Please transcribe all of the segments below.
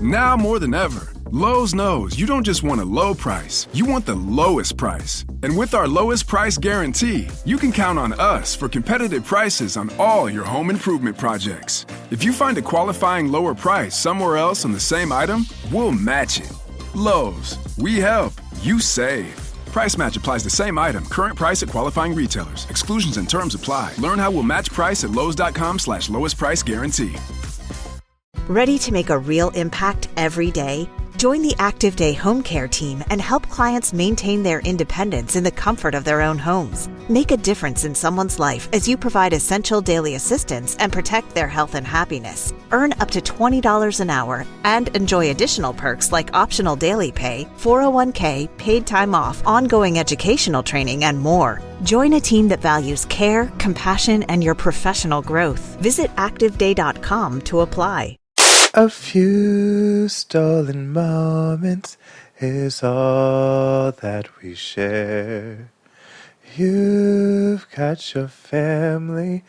Now more than ever, Lowe's knows you don't just want a low price, you want the lowest price. And with our lowest price guarantee, you can count on us for competitive prices on all your home improvement projects. If you find a qualifying lower price somewhere else on the same item, we'll match it. Lowe's, we help, you save. Price match applies the same item, current price at qualifying retailers. Exclusions and terms apply. Learn how we'll match price at lowes.com/lowest price guarantee. Ready to make a real impact every day? Join the Active Day Home Care team and help clients maintain their independence in the comfort of their own homes. Make a difference in someone's life as you provide essential daily assistance and protect their health and happiness. Earn up to $20 an hour and enjoy additional perks like optional daily pay, 401k, paid time off, ongoing educational training, and more. Join a team that values care, compassion, and your professional growth. Visit activeday.com to apply. A few stolen moments is all that we share. You've got your family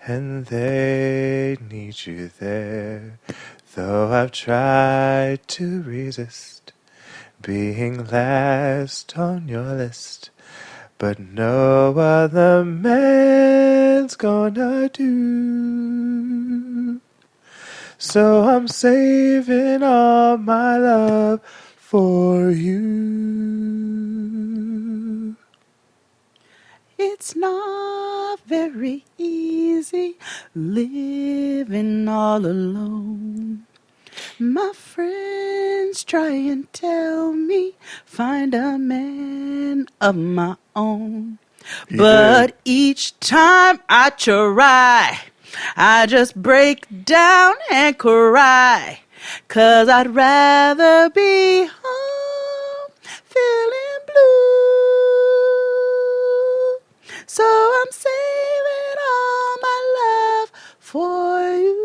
and they need you there. Though I've tried to resist being last on your list, but no other man's gonna do. So I'm saving all my love for you. It's not very easy living all alone. My friends try and tell me find a man of my own. But each time I try, I just break down and cry, 'cause I'd rather be home feeling blue. So I'm saving all my love for you.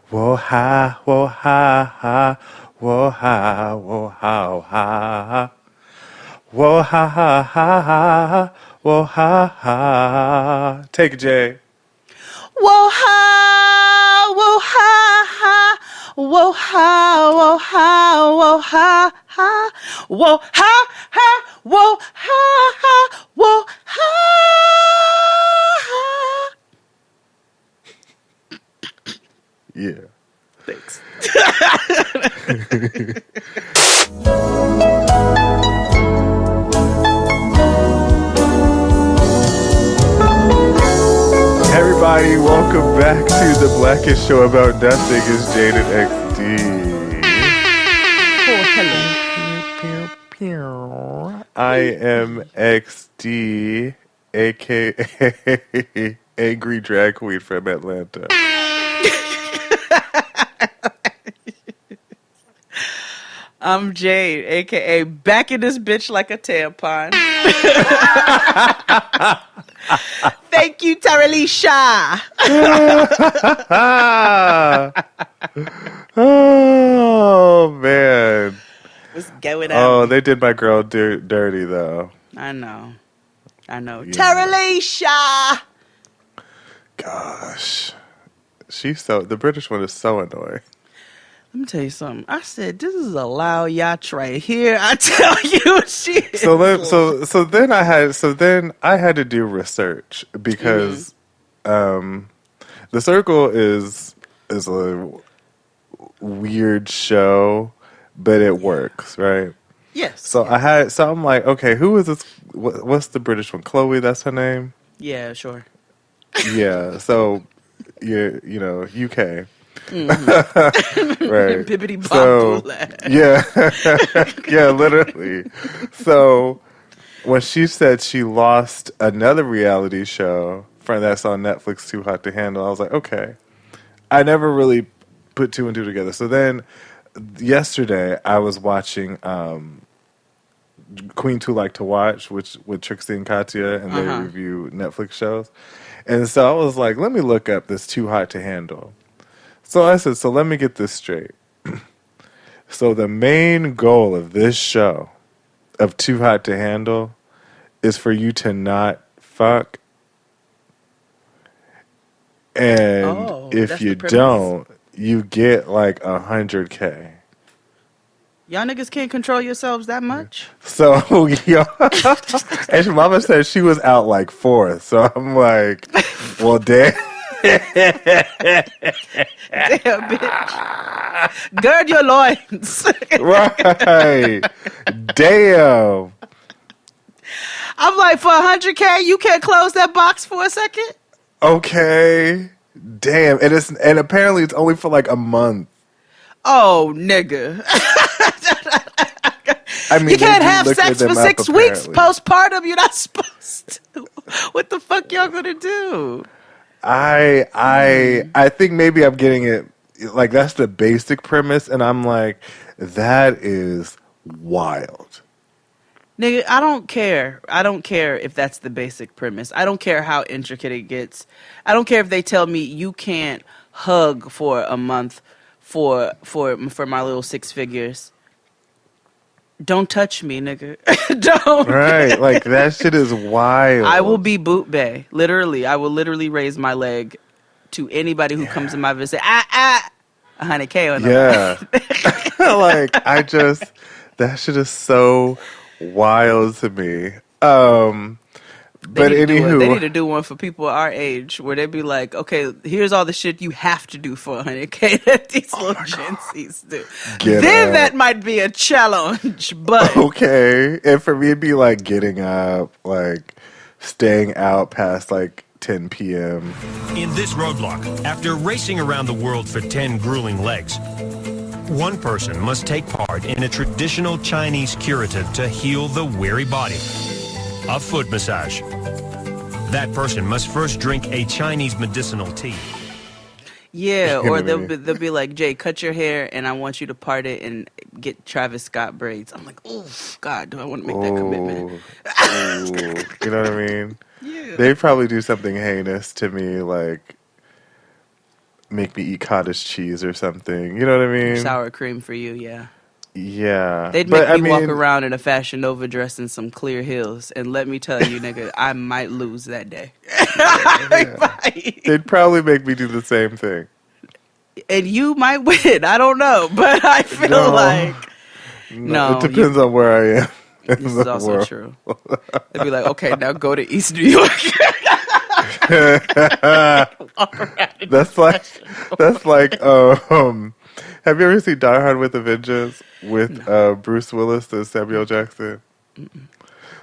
Whoa ha, whoa ha ha, whoa ha, whoa ha ha. Whoa ha ha ha ha, whoa ha ha. Take it, Jay. Whoa ha, whoa ha ha, whoa ha, whoa ha, whoa ha ha, whoa ha ha, whoa ha ha, whoa ha ha. Yeah. Thanks. Everybody, welcome back to the Blackest Show About Nothing. It's Jaden XD. Oh, hello. I am XD, aka Angry Drag Queen from Atlanta. I'm Jade, aka back in this bitch like a tampon. Thank you, Tamisha. Oh, man. What's going on? Oh, they did my girl dirty, though. I know. Yeah. Tamisha. Gosh. The British one is so annoying. Let me tell you something. I said, this is a loud yacht right here. I tell you, shit. So then I had to do research because The Circle is a weird show, but it works, right? Yes. So I'm like, okay, who is this? What's the British one? Chloe, that's her name? Yeah, sure. Yeah. So you know, UK. Mm-hmm. Right. Bibbidi So, yeah. Yeah, literally. So when she said she lost another reality show that's on Netflix, Too Hot to Handle, I was like, okay. I never really put two and two together. So then yesterday I was watching Queen Too Like to Watch, with Trixie and Katya, and they review Netflix shows. And so I was like, let me look up this Too Hot to Handle. So I said, so let me get this straight. So the main goal of this show, of Too Hot to Handle, is for you to not fuck. And if That's you the premise? don't, you get like 100K. Y'all niggas can't control yourselves that much? So, yeah. And your mama said she was out like fourth. So I'm like, well, damn. Damn, bitch. Gird your loins. Right. Damn. I'm like, for 100K, you can't close that box for a second? Okay. Damn. And apparently it's only for like a month. Oh, nigga. I mean, You can't they do have liquor sex them for up, 6 weeks apparently. postpartum. You're not supposed to. What the fuck y'all gonna do? I think maybe I'm getting it like that's the basic premise, and I'm like, that is wild. Nigga, I don't care. I don't care if that's the basic premise. I don't care how intricate it gets. I don't care if they tell me you can't hug for a month for my little 6 figures. Don't touch me, nigga. Don't. Right, like that shit is wild. I will be boot bay. Literally, I will literally raise my leg to anybody who comes in my visit. 100K on the Yeah. Like that shit is so wild to me. But they anywho, need to do one for people our age where they be like, okay, here's all the shit you have to do for 100K that these little Gen Zs do. Get Then up. that might be a challenge, but okay. And for me, it'd be like getting up, like staying out past like 10 p.m. In this roadblock, after racing around the world for 10 grueling legs, one person must take part in a traditional Chinese curative to heal the weary body. A foot massage. That person must first drink a Chinese medicinal tea. yeah, or they'll be like, Jay, cut your hair and I want you to part it and get Travis Scott braids. I'm like, oh, God, do I want to make that commitment? Ooh, you know what I mean? Yeah. They probably do something heinous to me, like make me eat cottage cheese or something. You know what I mean? Sour cream for you, yeah. Yeah. They'd But, make me I walk mean, around in a Fashion Nova dress in some clear heels, and let me tell you, nigga, I might lose that day. they'd probably make me do the same thing. And you might win. I don't know, but I feel No. like no. It depends on where I am. in This the is also world. true. They'd be like, okay, now go to East New York. That's like have you ever seen Die Hard with a Vengeance with Bruce Willis and Samuel Jackson?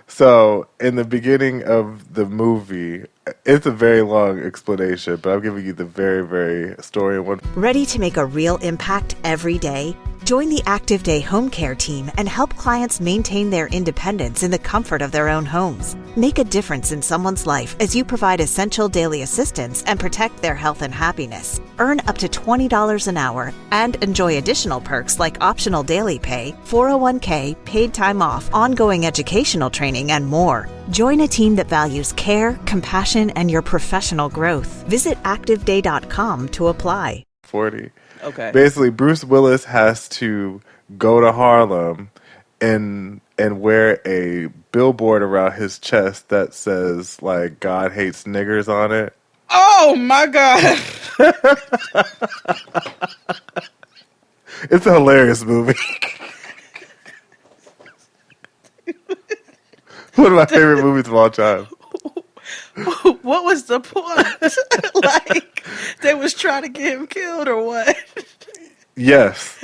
So in the beginning of the movie, it's a very long explanation, but I'm giving you the very, very story in one. Ready to make a real impact every day? Join the Active Day Home Care team and help clients maintain their independence in the comfort of their own homes. Make a difference in someone's life as you provide essential daily assistance and protect their health and happiness. Earn up to $20 an hour and enjoy additional perks like optional daily pay, 401k, paid time off, ongoing educational training, and more. Join a team that values care, compassion, and your professional growth. Visit ActiveDay.com to apply. 40. Okay. Basically, Bruce Willis has to go to Harlem and wear a billboard around his chest that says like "God hates niggers" on it. Oh my God. It's a hilarious movie. One of my favorite movies of all time. What was the point? Like, they was trying to get him killed or what? Yes.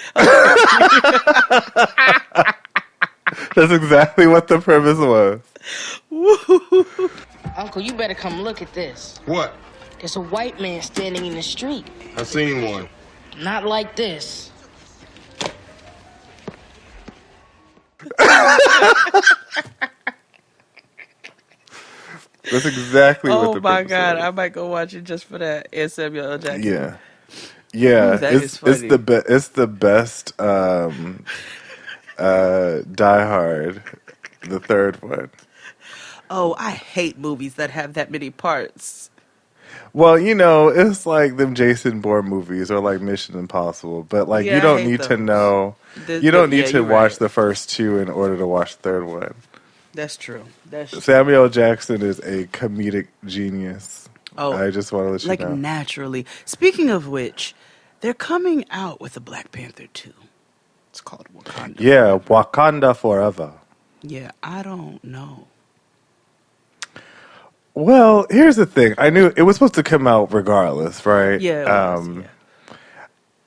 That's exactly what the premise was. Uncle, you better come look at this. What? There's a white man standing in the street. I seen one. Not like this. That's exactly what Oh the my premise God, was. I might go watch it just for that. And Samuel L. Jackson. Yeah. Yeah, That it's is funny. it's the best Die Hard, the third one. Oh, I hate movies that have that many parts. Well, you know, it's like them Jason Bourne movies or like Mission Impossible, but like Yeah, you I don't hate need to those. know. The- You don't the- need yeah, to you're watch right. the first two in order to watch the third one. That's true. That's true. Samuel Jackson is a comedic genius. Oh, I just want to let you like know. naturally. Speaking of which, they're coming out with a Black Panther 2. It's called Wakanda. Yeah, Forever. Wakanda Forever. Yeah, I don't know. Well, here's the thing. I knew it was supposed to come out regardless, right? Yeah, it was. Yeah.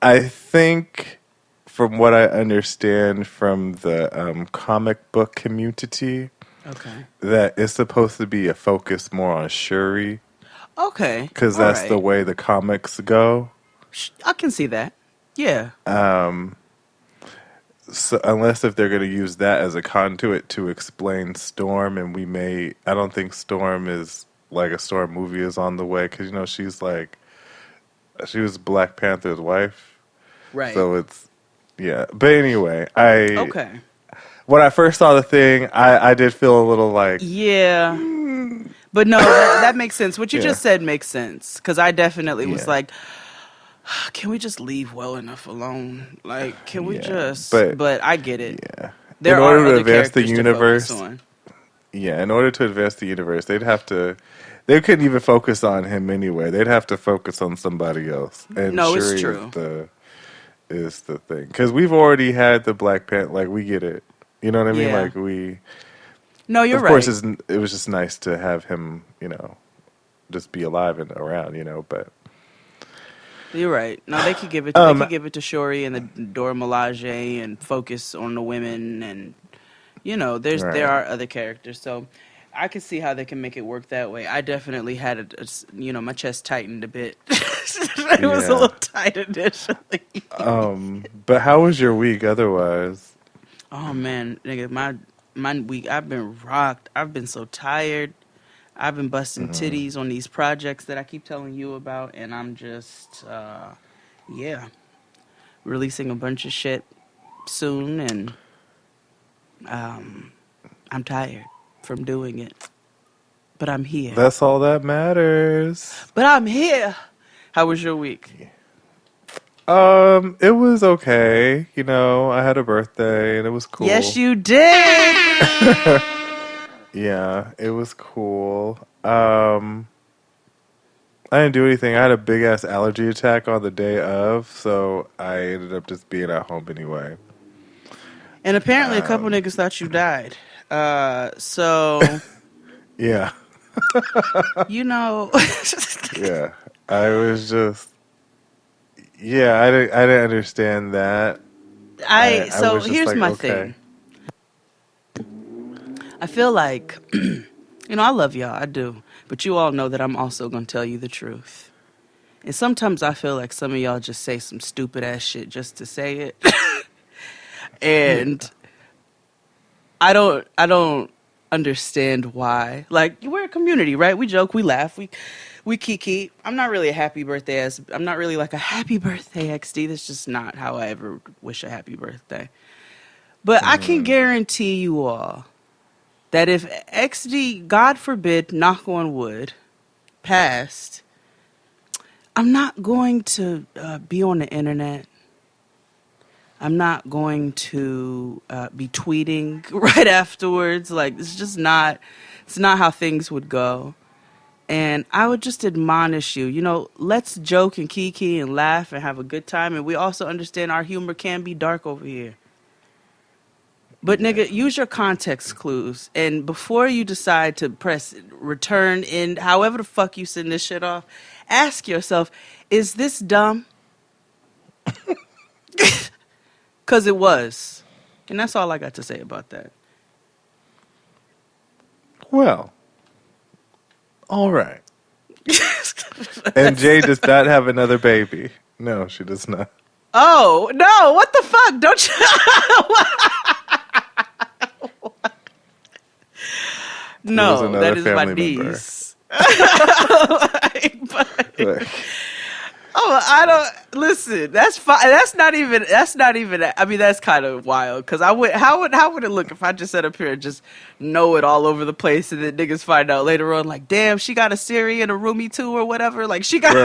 I think, from what I understand from the comic book community, Okay. that it's supposed to be a focus more on Shuri, Okay. because all that's the right. way the comics go. I can see that. Yeah. So unless if they're going to use that as a conduit to explain Storm, and I don't think Storm is like a Storm movie is on the way, because she was Black Panther's wife, Right. so it's yeah. But anyway, Okay. when I first saw the thing, I did feel a little like Yeah. But no, that makes sense. What you Yeah. just said makes sense. Because I definitely was Yeah. like, can we just leave well enough alone? Like, can we Yeah. just? But- But I get it. yeah. There In are order to other advance the characters universe, to focus on. yeah, in order to advance the universe, they couldn't even focus on him anyway. They'd have to focus on somebody else. And No, it's Shuri true. is the thing. Because we've already had the Black Panther, like, we get it. You know what I mean? Yeah. Like, No, you're of right. course, it was just nice to have him, just be alive and around, but. You're right. No, they could give it. They could give it to Shuri and the Dora Milaje and focus on the women, and Right. there are other characters. So I can see how they can make it work that way. I definitely had my chest tightened a bit. It was a Yeah. little tight initially. But how was your week otherwise? Oh man, nigga, my week. I've been rocked. I've been so tired. I've been busting titties on these projects that I keep telling you about, and I'm just, releasing a bunch of shit soon, and I'm tired from doing it. But I'm here. That's all that matters. But I'm here. How was your week? It was okay. I had a birthday and it was cool. Yes, you did. Yeah, it was cool. I didn't do anything. I had a big ass allergy attack on the day of, so I ended up just being at home anyway. And apparently a couple niggas thought you died. So, Yeah, yeah. I was just, yeah. I didn't understand that. I so was just here's like, my okay. thing. I feel like, I love y'all, I do. But you all know that I'm also going to tell you the truth. And sometimes I feel like some of y'all just say some stupid ass shit just to say it. And I don't understand why. Like, we're a community, right? We joke, we laugh, we kiki. I'm not really I'm not really like a happy birthday XD. That's just not how I ever wish a happy birthday. But I can guarantee you all that if XD, God forbid, knock on wood, passed, I'm not going to be on the internet. I'm not going to be tweeting right afterwards. Like, it's not how things would go. And I would just admonish you, let's joke and kiki and laugh and have a good time. And we also understand our humor can be dark over here. But nigga, use your context clues. And before you decide to press return in, however the fuck you send this shit off, ask yourself, is this dumb? Because it was. And that's all I got to say about that. Well, all right. And Jay does not have another baby. No, she does not. Oh, no, what the fuck? Don't you? No, that is my niece. I don't listen. That's fine. That's not even. I mean, that's kind of wild. Because how would it look if I just sat up here and just know it all over the place, and then niggas find out later on, like, damn, she got a Siri and a roomie too, or whatever. Like, she got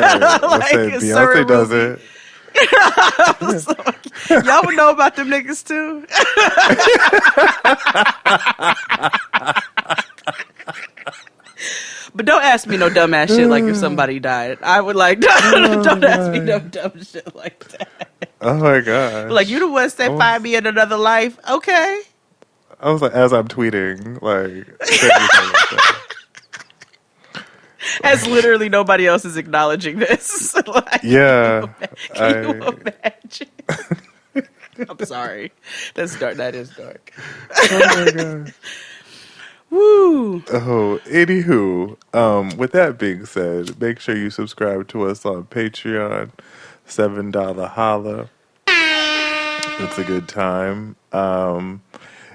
like a Siri Beyonce does roomie. it. So, y'all would know about them niggas too. But don't ask me no dumbass shit like if somebody died. I would like, don't ask me no dumb shit like that. Oh my gosh. Like, you the one said find me in another life. Okay. I was like, as I'm tweeting, like, like as literally nobody else is acknowledging this. Like, yeah. Can you imagine? I'm sorry. That's dark. That is dark. Oh my god. Woo. Oh, anywho, with that being said, make sure you subscribe to us on Patreon. $7 holla. It's a good time.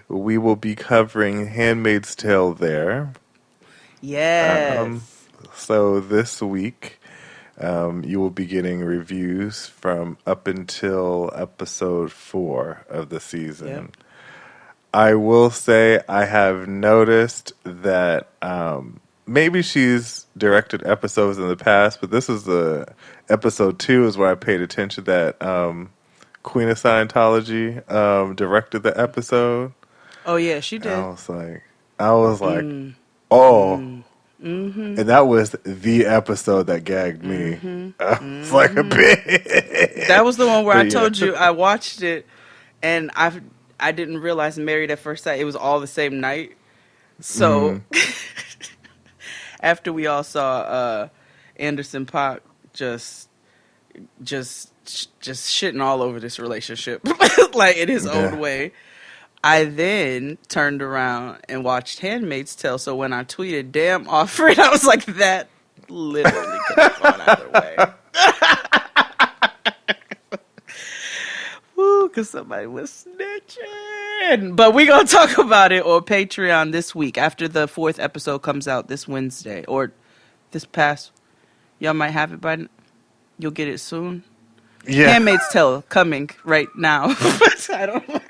We will be covering Handmaid's Tale there. Yes. So this week, you will be getting reviews from up until episode 4 of the season. Yep. I will say I have noticed that maybe she's directed episodes in the past, but this is episode 2 is where I paid attention that Queen of Scientology directed the episode. Oh yeah, she did. I was like, oh. Mm-hmm. And that was the episode that gagged me. Mm-hmm. I was like a bit. That was the one where I told you I watched it and I didn't realize Married at First Sight. It was all the same night. So after we all saw Anderson .Paak just shitting all over this relationship, like in his own way, I then turned around and watched Handmaid's Tale. So when I tweeted "damn Offred," I was like, that literally could have gone either way. Woo, because somebody was snitching. But we're going to talk about it on Patreon this week after the 4th episode comes out this Wednesday. Or this past. Y'all might have it by. You'll get it soon. Yeah. Handmaid's Tale coming right now. I don't know.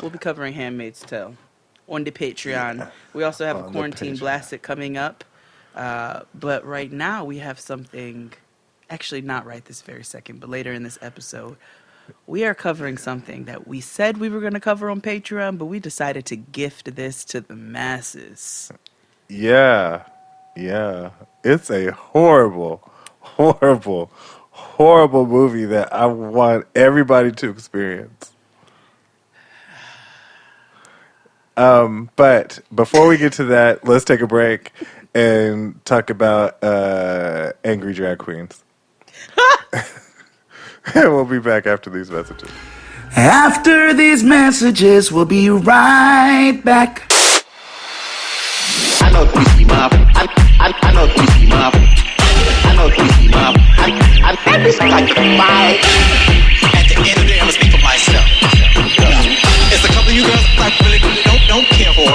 We'll be covering Handmaid's Tale on the Patreon. Yeah. We also have a Quarantine Blasted coming up. But right now we have something, actually not right this very second, but later in this episode, we are covering something that we said we were going to cover on Patreon, but we decided to gift this to the masses. Yeah. Yeah. It's a horrible, horrible, horrible movie that I want everybody to experience. But before we get to that, let's take a break and talk about angry drag queens. And we'll be back after these messages. After these messages, we'll be right back. I know Twisty Mop. I know Twisty Mop. I know Twisty Mop. I just like to fight. At the end of the day, I'm gonna speak for myself. It's a couple of you girls I really don't care for.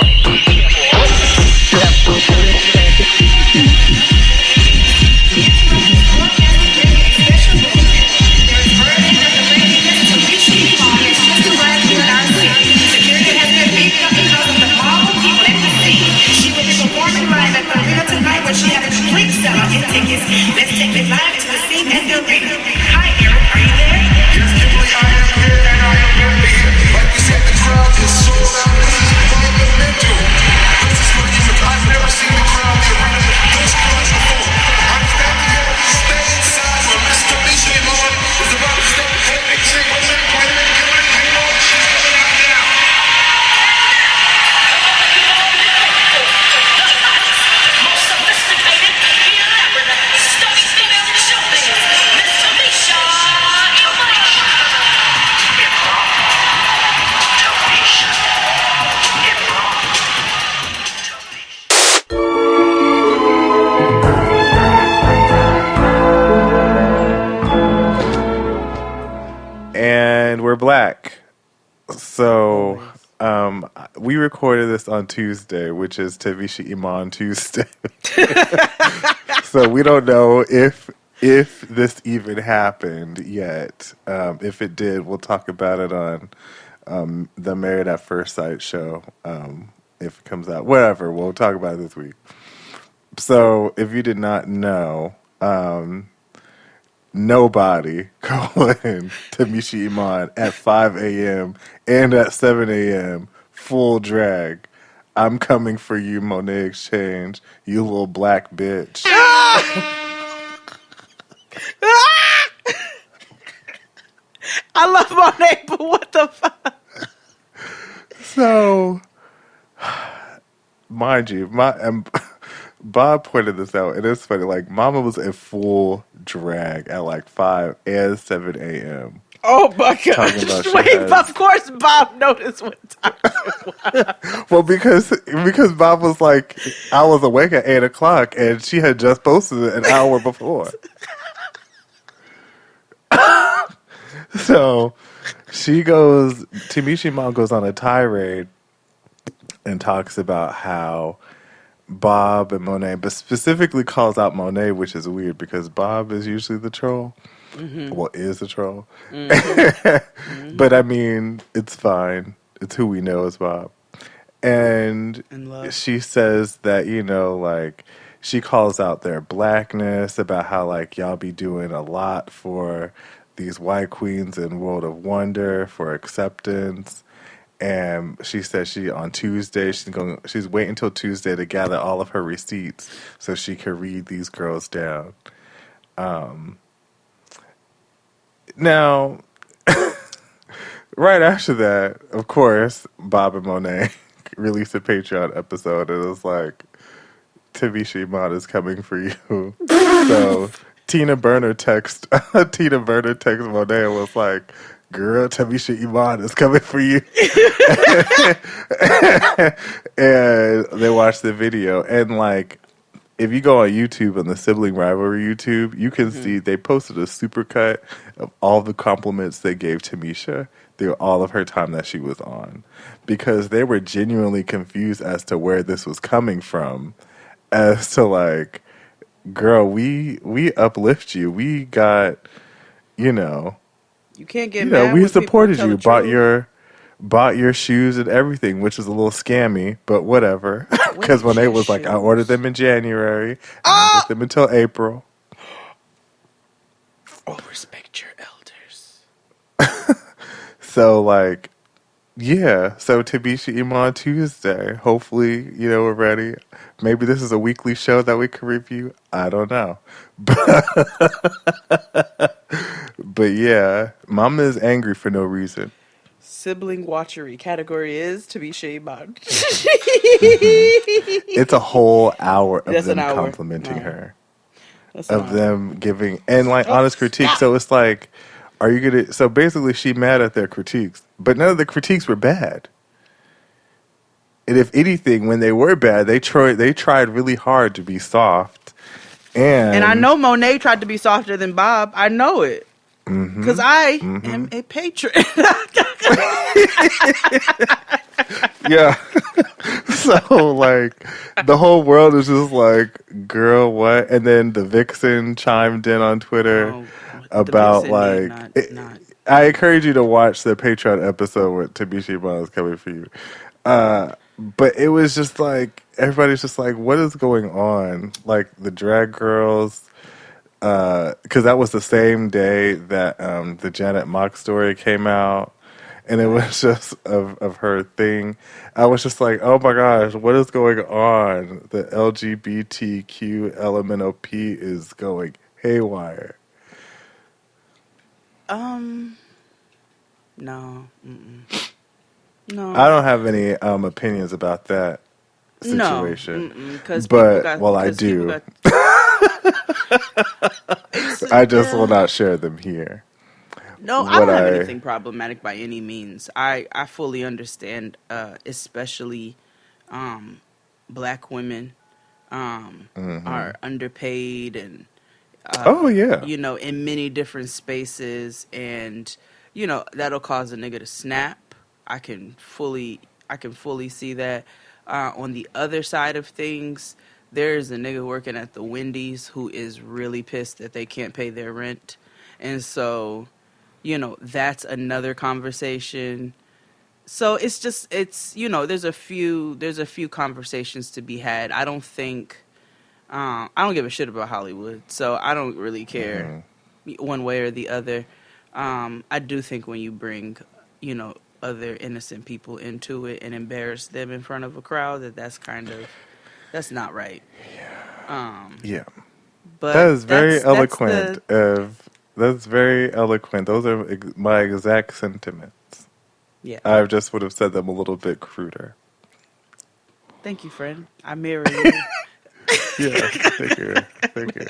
Let's take it live to the scene at the arena. Hi, Eric, are you there? Yes, Kimberly, I am here, and I am very here. Like you said, the crowd is sold out. This is monumental. This is monumental. I've never seen the crowd be around this crowd before. I'm standing here on the stage side where Miss Tamisha Iman is about to step the big chick. Wait a minute, Kimberly, hang on. She's coming out now. Most sophisticated, elaborate, stunning female in show business, Miss Tamisha Iman. And we're black. So we recorded this on Tuesday, which is Tamisha Iman Tuesday. So we don't know if this even happened yet. If it did, we'll talk about it on the Married at First Sight show. If it comes out, whatever, we'll talk about it this week. So if you did not know, nobody calling Tamisha Iman at 5 a.m. and at 7 a.m. full drag. I'm coming for you, Monet Exchange. You little black bitch. I love Monet, but what the fuck? So, mind you, Bob pointed this out, and it's funny. Like, Mama was in full drag at like 5 and 7 a.m. Oh my Talking gosh. about she Wait, has- of course Bob noticed what time it was. Well, because Bob was like, I was awake at 8 o'clock, and she had just posted it an hour before. So Tamisha Iman goes on a tirade and talks about how Bob and Monet, but specifically calls out Monet, which is weird because Bob is usually the troll. Well, is the troll. But I mean, it's fine. It's who we know as Bob. And love. she says that, like, she calls out their blackness, about how, like, y'all be doing a lot for these white queens in World of Wonder for acceptance. And she says on Tuesday, she's waiting until Tuesday to gather all of her receipts so she can read these girls down. Now, right after that, of course, Bob and Monet released a Patreon episode, and it was like, Tamisha Iman is coming for you. So Tina Burner text Monet and was like, girl, Tamisha Iman is coming for you. And they watched the video, and like, if you go on YouTube, on the Sibling Rivalry YouTube, you can see they posted a supercut of all the compliments they gave Tamisha through all of her time that she was on, because they were genuinely confused as to where this was coming from, as to like, girl, we uplift you. We got, You can't get mad. we when supported people you, tell the truth. bought your shoes and everything, which is a little scammy, but whatever. Because when they was like, I ordered them in January, and I get them until April. Oh, respect your elders. So like, yeah. So Tamisha Iman Tuesday. Hopefully, we're ready. Maybe this is a weekly show that we can review. I don't know, but yeah, Mama is angry for no reason. Sibling watchery category is Tamisha Iman. It's a whole hour of That's them an hour. complimenting No. her, That's an of hour. them giving and like honest critique. So it's like, are you gonna? So basically, she mad at their critiques, but none of the critiques were bad. And if anything, when they were bad, they tried really hard to be soft. And I know Monet tried to be softer than Bob. I know it. Because I am a patron. yeah. So like, the whole world is just like, girl, what? And then the Vixen chimed in on Twitter about like, I encourage you to watch the Patreon episode where Tamisha Iman is coming for you. But it was just like, everybody's just like, what is going on? Like, the drag girls, because that was the same day that the Janet Mock story came out, and it was just of her thing. I was just like, oh my gosh, what is going on? The LGBTQ LMNOP is going haywire. No. No. I don't have any opinions about that situation. No. I do. I just will not share them here. No, I don't have anything problematic by any means. I fully understand, especially black women are underpaid and in many different spaces, and that'll cause a nigga to snap. I can fully see that. On the other side of things, there's a nigga working at the Wendy's who is really pissed that they can't pay their rent, and so that's another conversation. So it's there's a few conversations to be had. I don't think I don't give a shit about Hollywood, so I don't really care one way or the other. I do think when you bring other innocent people into it and embarrass them in front of a crowd, that's not right. Yeah. But That is very that's eloquent. That's very eloquent. Those are my exact sentiments. Yeah. I just would have said them a little bit cruder. Thank you, friend. I mirror you. Yeah, thank you.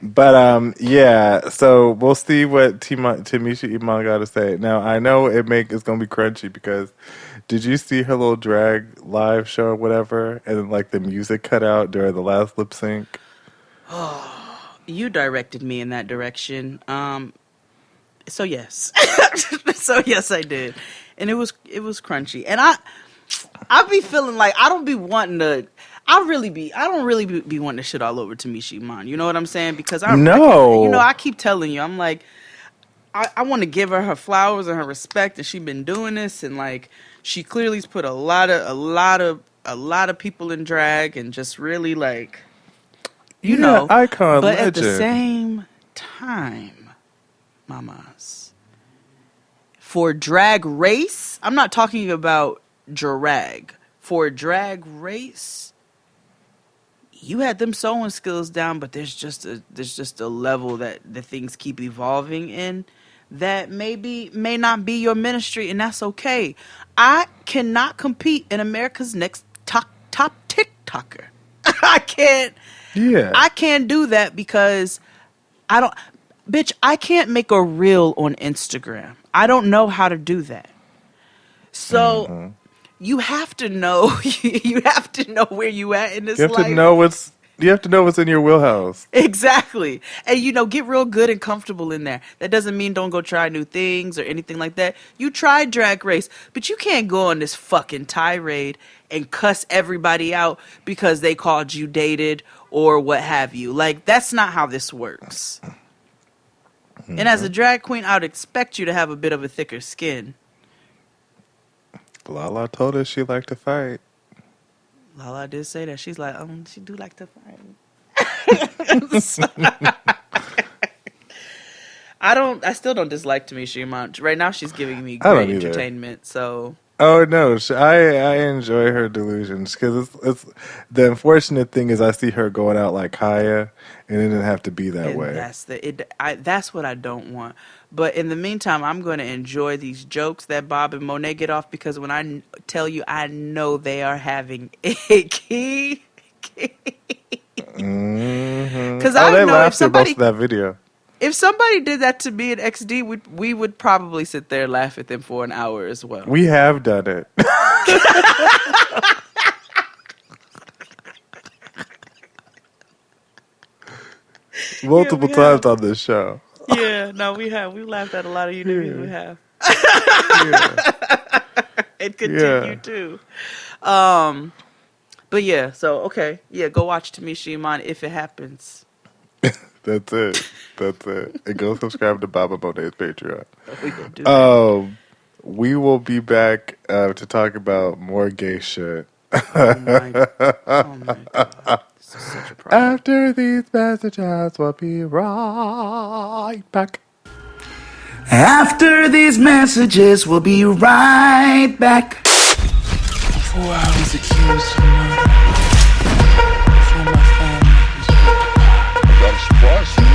But yeah. So we'll see what Tamisha Iman got to say. Now I know it's gonna be crunchy because did you see her little drag live show or whatever, and then like the music cut out during the last lip sync? You directed me in that direction. So yes. So yes, I did. And it was crunchy. And I be feeling like I don't really be wanting to shit all over Tamisha Iman. You know what I'm saying? Because I keep telling you, I'm like, I want to give her flowers and her respect, and she's been doing this, and like she clearly's put a lot of people in drag, and just really like, icon, but legend. at the same time, mamas, for Drag Race, I'm not talking about drag. For Drag Race, you had them sewing skills down, but there's just a level that the things keep evolving in that may not be your ministry, and that's okay. I cannot compete in America's Next top TikToker. I can't. Yeah. I can't do that because I can't make a reel on Instagram. I don't know how to do that. So you have to know where you at in this life. You have to know what's in your wheelhouse. Exactly. And get real good and comfortable in there. That doesn't mean don't go try new things or anything like that. You tried Drag Race, but you can't go on this fucking tirade and cuss everybody out because they called you dated or what have you. Like, that's not how this works. And as a drag queen, I would expect you to have a bit of a thicker skin. Lala told us she liked to fight. Lala did say that. She's like, she do like to fight. I still don't dislike Tamisha Iman. Right now she's giving me great entertainment, so. Oh no, I enjoy her delusions because it's the unfortunate thing is I see her going out like Kaya, and it didn't have to be that way. That's what I don't want. But in the meantime, I'm going to enjoy these jokes that Bob and Monet get off because when I tell you, I know they are having a key. Because I they know laughed if somebody at most of that video. If somebody did that to me in XD, we would probably sit there and laugh at them for an hour as well. We have done it. Multiple times on this show. Yeah, no, we have. We laughed at a lot of you niggas. We have. And continue to. But yeah, so okay. Yeah, go watch Tamisha Iman if it happens. That's it. And go subscribe to Baba Monet's Patreon. We gonna do that. We will be back to talk about more gay shit. Oh my God. This is such a problem. After these messages, we'll be right back. After these messages, we'll be right back. 4 hours accused of murder. For my family. I got a surprise for you.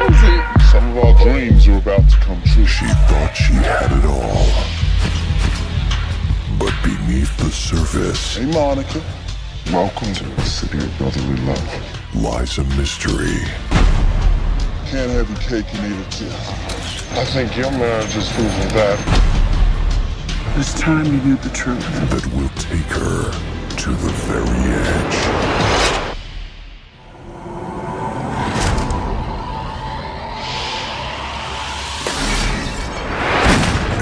What is it? Some of our dreams are about to come true. She thought she had it all. But beneath the surface... Hey, Monica. Welcome to the city of brotherly love. ...lies a mystery. Can't have your cake and eat it too. I think your marriage is proving that. It's time you knew the truth. That will take her to the very edge.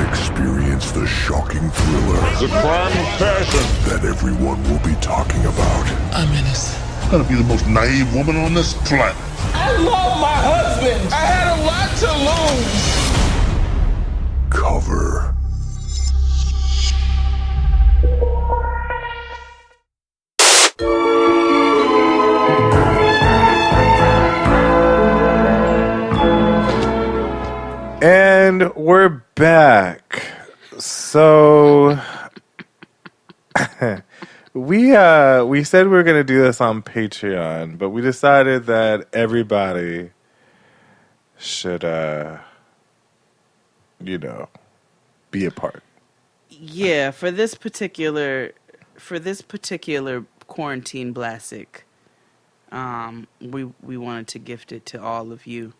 Experience the shocking thriller. The crime of passion. That everyone will be talking about. I'm innocent. I'm gonna be the most naive woman on this planet. I love my husband. I had a lot to lose. Cover. And we're back. So we said we were going to do this on Patreon, but we decided that everybody should be a part. Yeah, for this particular quarantine classic, we wanted to gift it to all of you.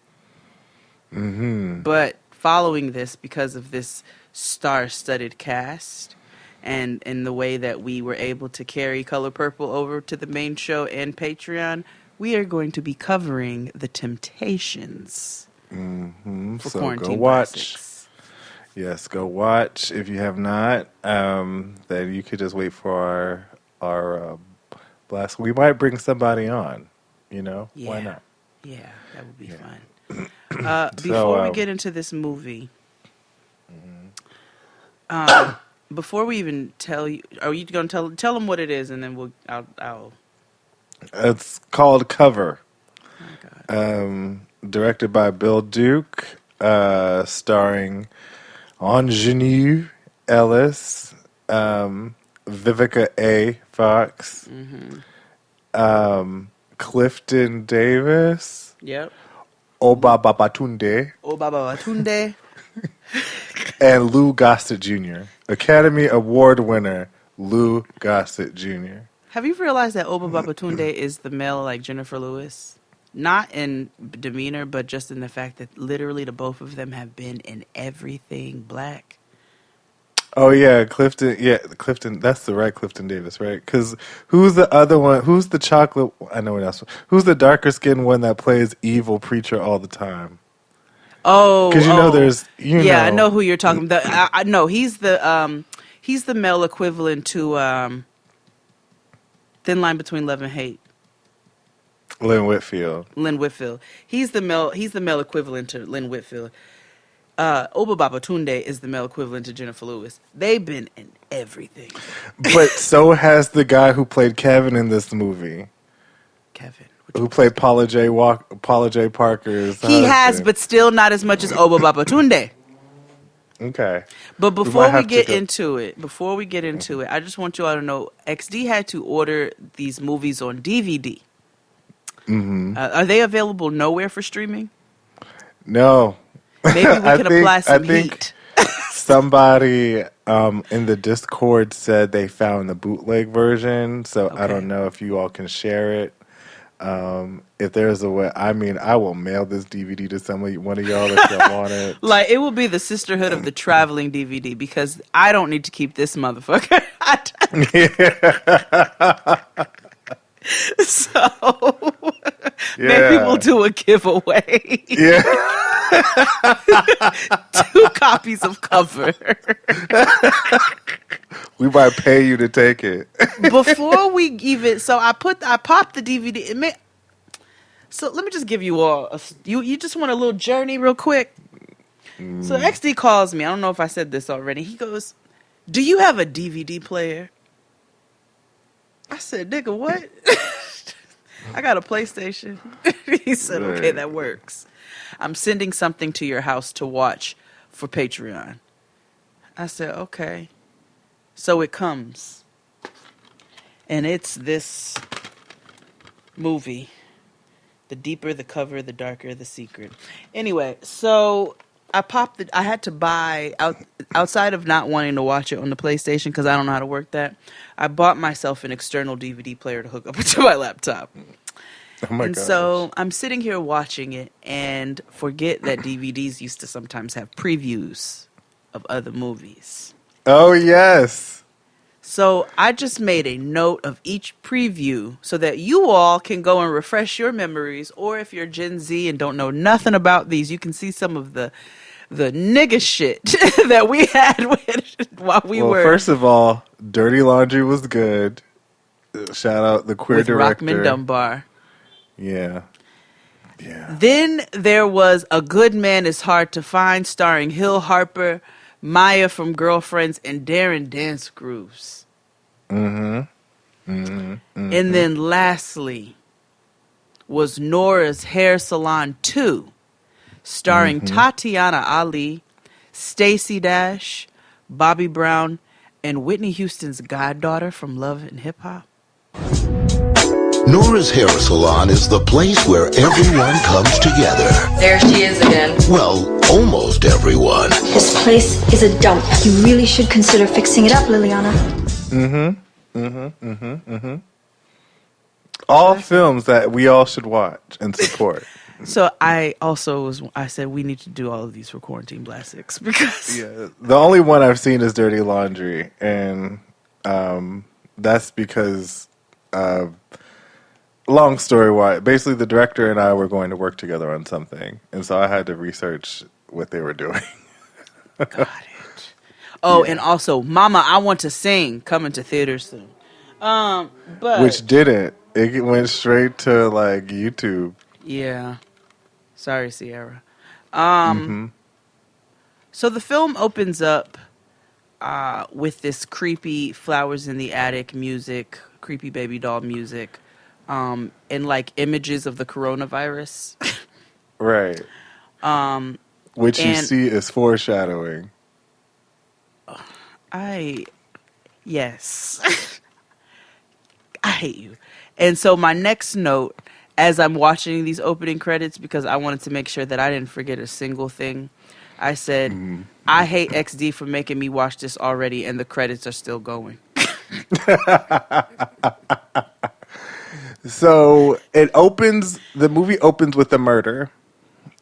Mm-hmm. But following this, because of this star-studded cast, and in the way that we were able to carry Color Purple over to the main show and Patreon, we are going to be covering The Temptations for So quarantine go watch. classics. Yes, go watch. If you have not, then you could just wait for our blast. We might bring somebody on. Why not? Yeah, that would be fun. So, Before we get into this movie, before we even tell you, are you going to tell them what it is, and then I'll. It's called Cover. Oh my God. Directed by Bill Duke, starring Ingenue Ellis, Vivica A. Fox, Clifton Davis, Yep. Obabatunde, Obabatunde. and Lou Gossett Jr. Academy Award winner Lou Gossett Jr. Have you realized that Obabatunde is the male like Jennifer Lewis? Not in demeanor, but just in the fact that literally the both of them have been in everything black. Oh yeah, Clifton. Yeah, Clifton. That's the right Clifton Davis, right? Because who's the other one? Who's the chocolate? I know what else. Who's the darker skinned one that plays evil preacher all the time? Oh, because there's I know who you're talking about. I know he's the male equivalent to Thin Line Between Love and Hate. Lynn Whitfield. He's the male equivalent to Lynn Whitfield. Obabatunde is the male equivalent to Jennifer Lewis. They've been in everything. But so has the guy who played Kevin in this movie. Kevin. Who played Paula J. Parker's He husband. has, but still not as much as Obabatunde. Okay. But before we get into it, I just want you all to know XD had to order these movies on DVD. Mm-hmm. Are they available nowhere for streaming? No. Maybe we could apply some heat. Somebody in the Discord said they found the bootleg version, so I don't know if you all can share it. If there's a way, I will mail this DVD to one of y'all if y'all want it. Like, it will be the Sisterhood of the Traveling DVD, because I don't need to keep this motherfucker. So maybe we'll do a giveaway. Yeah. 2 copies of Cover. We might pay you to take it. Before we even, so I popped the DVD. So let me just give you all you just want a little journey real quick. So XD calls me. I don't know if I said this already. He goes, "Do you have a DVD player?" I said, "Nigga, what?" I got a PlayStation. He said, "Okay, that works. I'm sending something to your house to watch for Patreon." I said, "Okay." So it comes. And it's this movie. The deeper the cover, the darker the secret. Anyway, so I had to buy, outside of not wanting to watch it on the PlayStation because I don't know how to work that, I bought myself an external DVD player to hook up to my laptop. Oh my and gosh. So I'm sitting here watching it and forget that DVDs used to sometimes have previews of other movies. Oh, yes. So I just made a note of each preview so that you all can go and refresh your memories, or if you're Gen Z and don't know nothing about these, you can see some of the nigga shit that we had while we were. Well, first of all, Dirty Laundry was good. Shout out the queer with director. Rockman Dunbar. Yeah. Then there was A Good Man Is Hard to Find, starring Hill Harper, Maya from Girlfriends, and Darren Dance Grooves. And then lastly was Nora's Hair Salon 2, starring Tatiana Ali, Stacey Dash, Bobby Brown, and Whitney Houston's goddaughter from Love and Hip Hop. Nora's Hair Salon is the place where everyone comes together. There she is again. Well, almost everyone. This place is a dump. You really should consider fixing it up, Liliana. All films that we all should watch and support. So I said we need to do all of these for Quarantine Blast 6 because the only one I've seen is Dirty Laundry, and that's because long story why, basically the director and I were going to work together on something, and so I had to research what they were doing. Got it. Oh, yeah. And also Mama, I Want to Sing coming to theaters soon. But which didn't. It went straight to like YouTube. Yeah. Sorry, Sierra. So the film opens up with this creepy Flowers in the Attic music, creepy baby doll music, and like images of the coronavirus. Right. Which you see is foreshadowing. Yes. I hate you. And so my next note, as I'm watching these opening credits, because I wanted to make sure that I didn't forget a single thing, I said, I hate XD for making me watch this already, and the credits are still going. So the movie opens with a murder.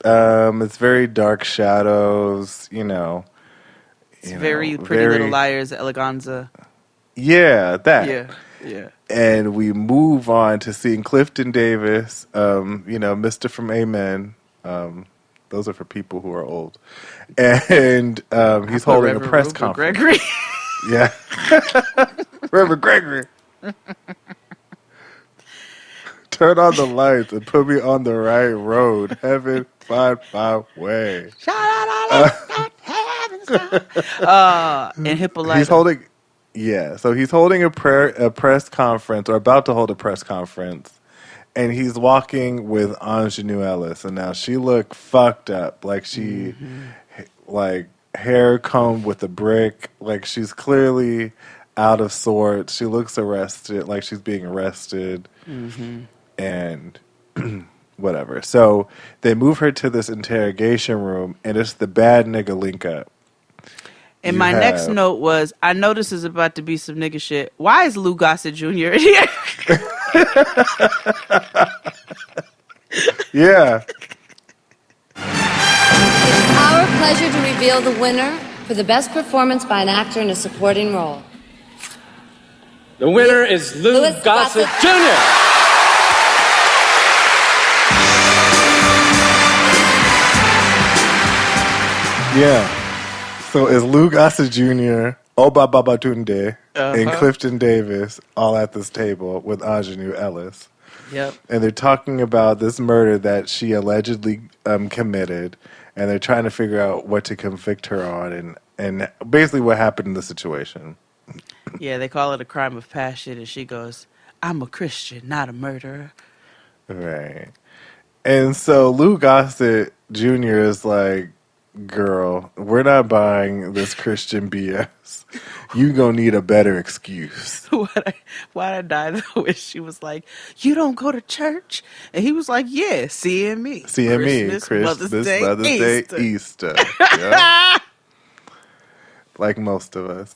It's very dark shadows, It's very Pretty Little Liars, Eleganza. Yeah, that. Yeah. And we move on to seeing Clifton Davis, Mr. from Amen. Those are for people who are old. And he's holding a press conference. Gregory. Yeah. Reverend Gregory. Turn on the lights and put me on the right road. Heaven, find my way. And Hippolyta. He's holding a press conference, or about to hold a press conference, and he's walking with Ingenue Ellis, and now she looked fucked up, like she, like hair combed with a brick, like she's clearly out of sorts. She looks arrested, like she's being arrested, and whatever. So they move her to this interrogation room, and it's the bad nigga link up. And my next note was, I know this is about to be some nigga shit. Why is Lou Gossett Jr. in here? Yeah. It's our pleasure to reveal the winner for the best performance by an actor in a supporting role. The winner is Lou Gossett Jr. Yeah. So it's Lou Gossett Jr., Oba Babatunde, and Clifton Davis all at this table with Ingenue Ellis. Yep. And they're talking about this murder that she allegedly committed, and they're trying to figure out what to convict her on and basically what happened in the situation. Yeah, they call it a crime of passion, and she goes, I'm a Christian, not a murderer. Right. And so Lou Gossett Jr. is like, girl, we're not buying this Christian BS. You gonna need a better excuse. Why I died though is she was like, you don't go to church? And he was like, yeah, seeing me. Christmas, Mother's Day, Easter. Yep. Like most of us.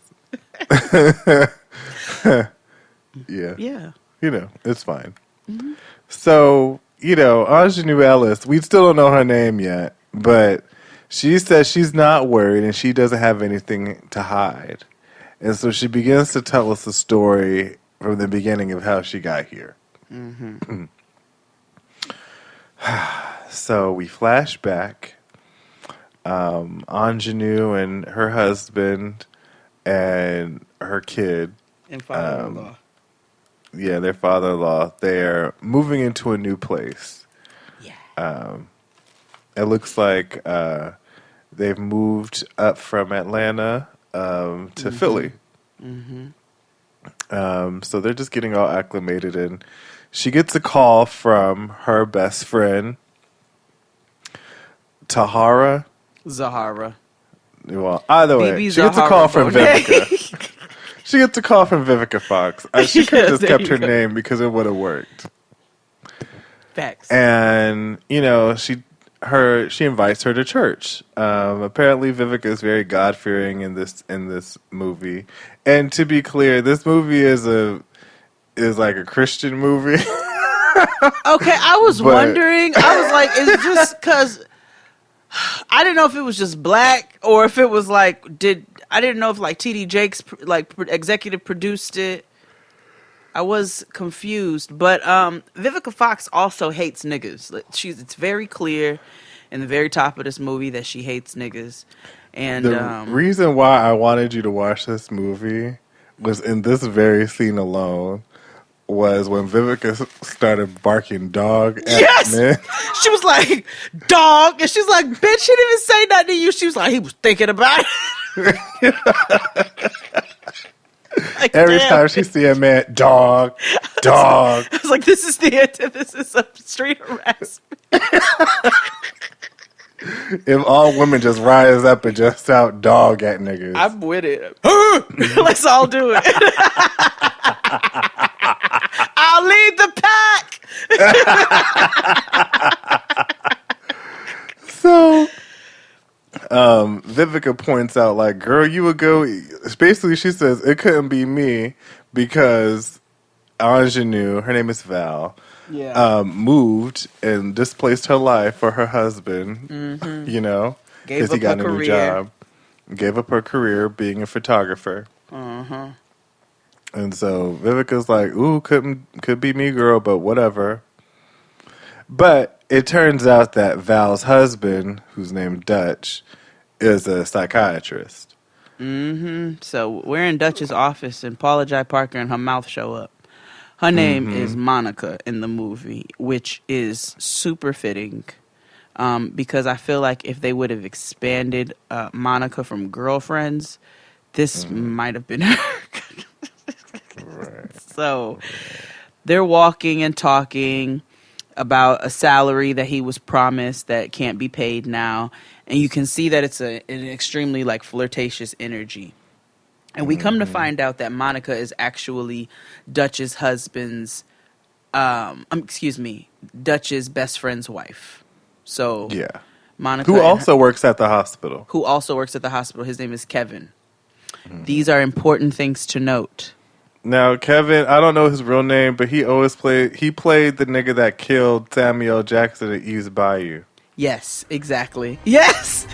Yeah. It's fine. Mm-hmm. So, Ingenue Ellis, we still don't know her name yet, but she says she's not worried and she doesn't have anything to hide. And so she begins to tell us the story from the beginning of how she got here. Mm-hmm. So we flash back. Ingenue and her husband and her kid. And father-in-law. Their father-in-law. They're moving into a new place. Yeah. It looks like they've moved up from Atlanta to Philly. Mm-hmm. So they're just getting all acclimated, and she gets a call from her best friend, Zahara. Well, either way, BB's she a gets a call from horrible name. Vivica. She gets a call from Vivica Fox. She could have just there kept you her go. name because it would have worked. Facts. And she invites her to church. Apparently, Vivica is very God fearing in this movie. And to be clear, this movie is like a Christian movie. Okay, I was wondering. I was like, is just because I didn't know if it was just black or if it was like I didn't know if like T.D. Jakes like executive produced it. I was confused, but Vivica Fox also hates niggas. It's very clear in the very top of this movie that she hates niggas. And the reason why I wanted you to watch this movie was in this very scene alone. Was when Vivica started barking dog at men. She was like, dog. And she's like, bitch, she didn't even say nothing to you. She was like, he was thinking about it. Like, every time she see a man, dog. I was like, this is the antithesis of street harassment. If all women just rise up and just shout dog at niggas. I'm with it. Let's all do it. I'll lead the pack. So, Vivica points out, like, girl, you would go. Basically, she says it couldn't be me because Ingenue, her name is Val, moved and displaced her life for her husband. Mm-hmm. Because he got a new job. Gave up her career being a photographer. Uh-huh. And so Vivica's like, ooh, could be me, girl, but whatever. But it turns out that Val's husband, who's named Dutch, is a psychiatrist. Mm-hmm. So we're in Dutch's office, and Paula Jai Parker and her mouth show up. Her name is Monica in the movie, which is super fitting. Because I feel like if they would have expanded Monica from Girlfriends, this might have been her. So they're walking and talking about a salary that he was promised that can't be paid now. And you can see that it's an extremely like flirtatious energy. And we come to find out that Monica is actually Dutch's husband's, Dutch's best friend's wife. So yeah, Monica, who also works at the hospital. His name is Kevin. These are important things to note. Now, Kevin, I don't know his real name, but he played the nigga that killed Samuel L. Jackson at East Bayou. Yes, exactly. Yes.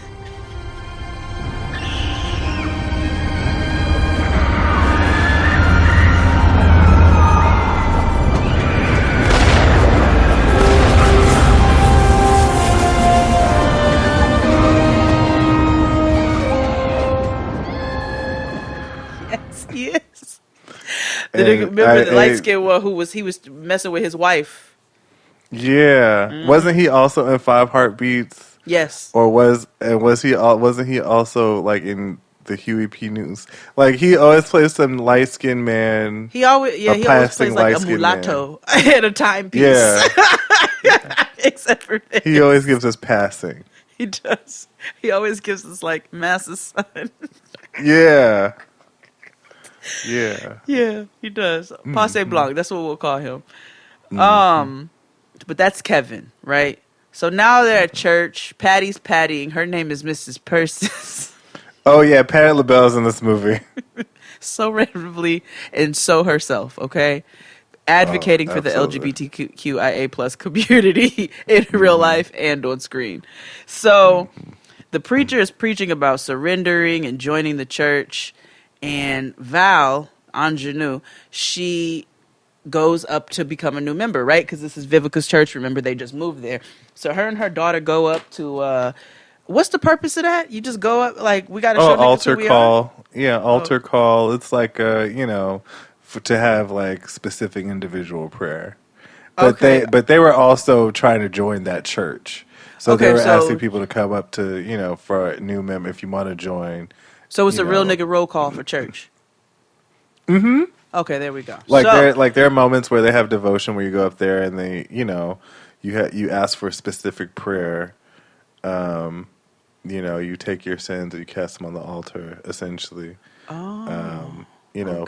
Yes, he is. Remember the light skinned one who was messing with his wife. Yeah, wasn't he also in 5 Heartbeats? Yes. Or wasn't he also like in the Huey P. News? Like he always plays some light skinned man. He always plays like a mulatto at a timepiece. Yeah. Except for this. He always gives us passing. He does. He always gives us like Mass's son. Yeah. Yeah. Yeah, he does. Passe Blanc, that's what we'll call him. But that's Kevin, right? So now they're at church. Patty's pattying. Her name is Mrs. Persis. Oh yeah, Patti LaBelle's in this movie. So randomly and so herself, okay? Advocating for the LGBTQIA plus community in real life and on screen. So the preacher is preaching about surrendering and joining the church. And Val, Ingenue, she goes up to become a new member, right? Because this is Vivica's church. Remember, they just moved there. So her and her daughter go up to, what's the purpose of that? You just go up, like, we got to show altar who we call. are? Yeah, altar call. It's like, to have, like, specific individual prayer. But they were also trying to join that church. So they were asking people to come up to, for a new member if you want to join. So it's a real nigga roll call for church. Mm-hmm. Okay, there we go. There are moments where they have devotion where you go up there and they, you ask for a specific prayer, you take your sins and you cast them on the altar, essentially. Oh.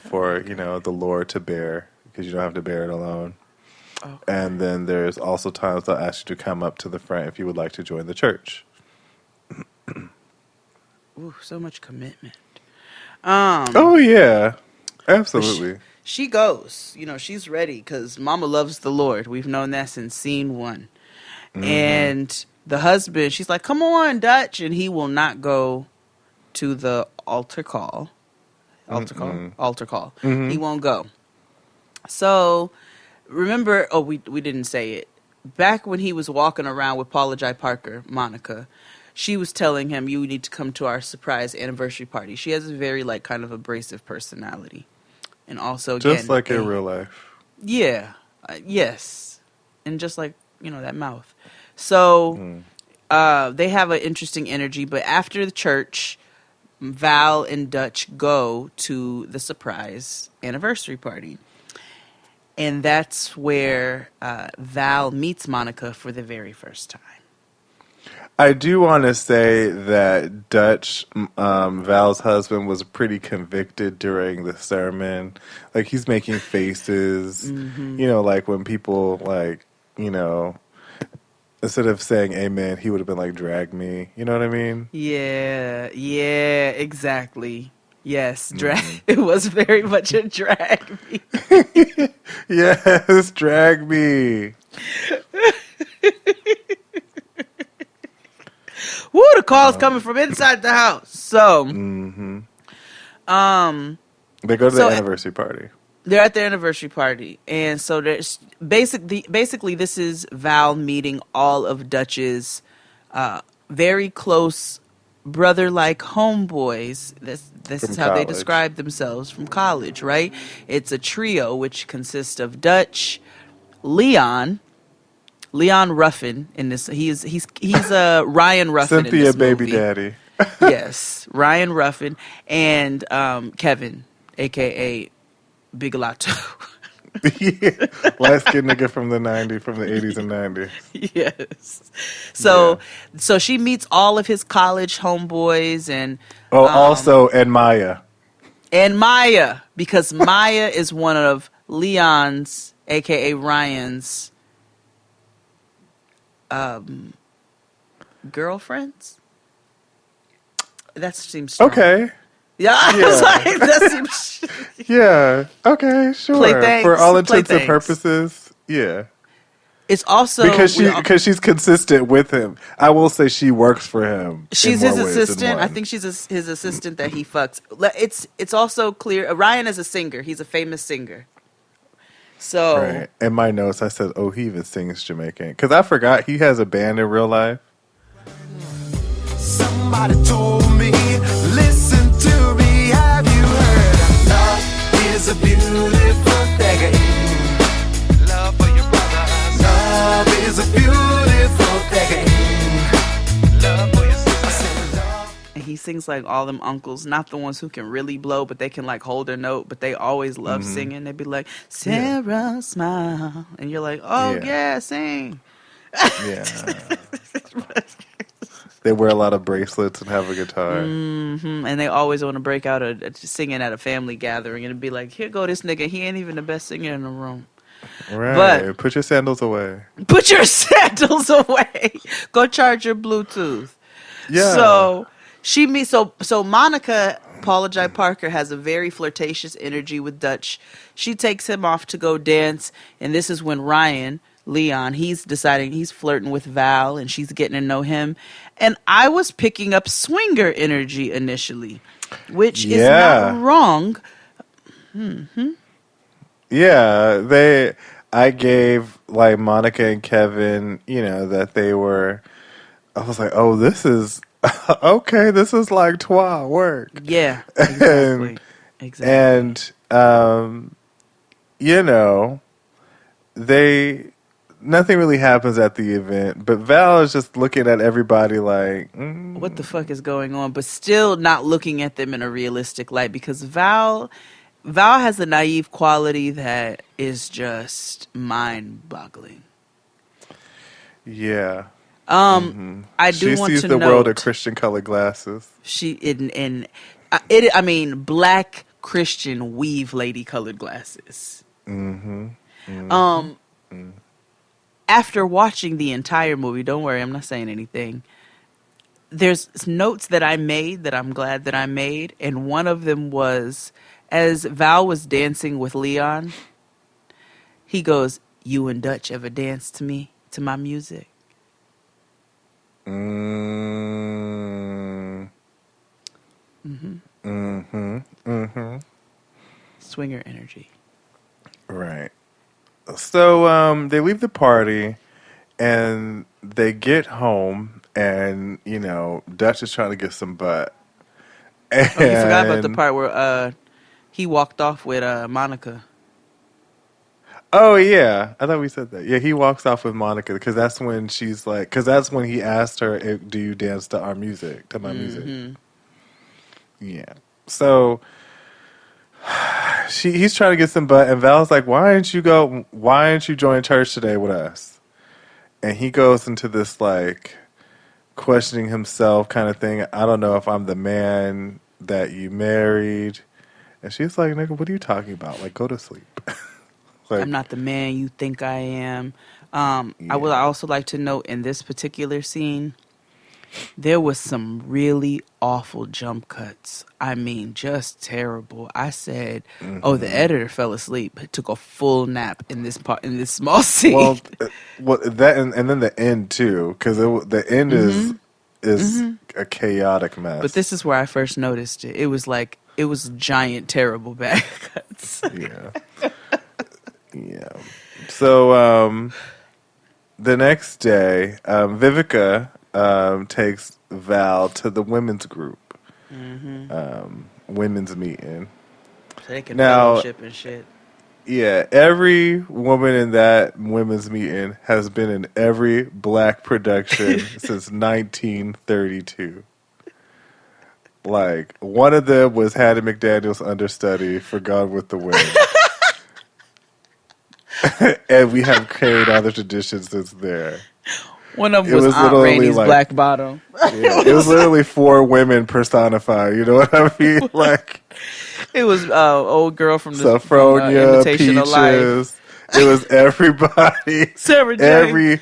For the Lord to bear, because you don't have to bear it alone. Okay. And then there's also times they'll ask you to come up to the front if you would like to join the church. Ooh, so much commitment. Oh yeah, absolutely. She goes. She's ready because Mama loves the Lord. We've known that since scene 1. Mm-hmm. And the husband, she's like, "Come on, Dutch," and he will not go to the altar call. Altar call. Mm-hmm. He won't go. So remember, we didn't say it. Back when he was walking around with Paula Jai Parker, Monica, she was telling him, "You need to come to our surprise anniversary party." She has a very kind of abrasive personality, and also again, just like in real life. Yeah, yes, and just like that mouth. So they have an interesting energy. But after the church, Val and Dutch go to the surprise anniversary party. And that's where Val meets Monica for the very first time. I do want to say that Dutch, Val's husband, was pretty convicted during the sermon. Like, he's making faces, like when people, instead of saying amen, he would have been like, "Drag me." You know what I mean? Yeah, exactly. Yes, drag. It was very much a drag me. Yes, drag me. Woo, the call's coming from inside the house. So, they go to the anniversary party. They're at their anniversary party, and so there's basically this is Val meeting all of Dutch's very close brother-like homeboys. This is how they describe themselves from college, right? It's a trio which consists of Dutch, Leon Ruffin in this. He's Ryan Ruffin. Cynthia, in this baby movie. daddy. Yes, Ryan Ruffin and Kevin, aka Bigalato. Yeah. Light-skinned nigga from the 80s and 90s. Yes. So she meets all of his college homeboys and also and Maya. And Maya, because Maya is one of Leon's, aka Ryan's, girlfriends. That seems strong. Okay. Yeah, I was like, that seems. Yeah. Okay. Sure. Playthings, For all intents and purposes, yeah. It's also because she's consistent with him. I will say she works for him. She's his assistant. I think she's his assistant that he fucks. It's also clear. Ryan is a singer. He's a famous singer. So right. In my notes, I said, "Oh, he even sings Jamaican," because I forgot he has a band in real life. Somebody told me, listen to me, have you heard? Love is a beautiful thing. Love for your brothers. Love is a beautiful thing. Love for your sisters. And he sings like all them uncles, not the ones who can really blow, but they can like hold their note, but they always love singing. They'd be like, "Sarah, smile," and you're like, "Oh yeah, sing." Yeah. They wear a lot of bracelets and have a guitar. And they always want to break out singing at a family gathering and be like, "Here go this nigga. He ain't even the best singer in the room." Right. But put your sandals away. Put your sandals away. Go charge your Bluetooth. Yeah. So she meets. So Monica, Paula Jai Parker, has a very flirtatious energy with Dutch. She takes him off to go dance, and this is when Leon, he's deciding he's flirting with Val, and she's getting to know him. And I was picking up swinger energy initially, which is not wrong. Yeah, I gave like Monica and Kevin, that they were. I was like, oh, this is okay. This is like twa work. Yeah, exactly. And nothing really happens at the event, but Val is just looking at everybody like, what the fuck is going on? But still not looking at them in a realistic light, because Val has a naive quality that is just mind-boggling. Yeah. I do She want sees to the note world of Christian colored glasses. I mean, black Christian weave lady colored glasses. After watching the entire movie, don't worry, I'm not saying anything. There's notes that I made that I'm glad that I made, and one of them was as Val was dancing with Leon, he goes, "You and Dutch ever dance to my music?" Swinger energy. Right. So they leave the party and they get home and, Dutch is trying to get some butt. And, Oh, you forgot about the part where he walked off with Monica. Oh, yeah. I thought we said that. Yeah, he walks off with Monica because that's when she's like, because that's when he asked her, do you dance to our music, to my music? Yeah. So he's trying to get some butt, and Val's like, why didn't you join church today with us? And he goes into this like questioning himself kind of thing. I don't know if I'm the man that you married. And she's like, nigga, what are you talking about? Like, go to sleep. Like, I'm not the man you think I am. I would also like to note in this particular scene, there was some really awful jump cuts. I mean, just terrible. I said, "Oh, the editor fell asleep. Took a full nap in this small scene." Well, that and then the end too, because the end is a chaotic mess. But this is where I first noticed it. It was giant, terrible back cuts. Yeah. So the next day, Vivica takes Val to the women's group, women's meeting. So they can fellowship and shit. Yeah, every woman in that women's meeting has been in every black production since 1932. Like, one of them was Hattie McDaniel's understudy for Gone with the Wind. And we have carried on the tradition since there. One of them was Aunt Rainey's Black Bottom. Yeah, it was literally 4 women personified. You know what I mean? Like, it was old girl from the Sophronia, Imitation of Life. Peaches. It was everybody. Sarah Jane.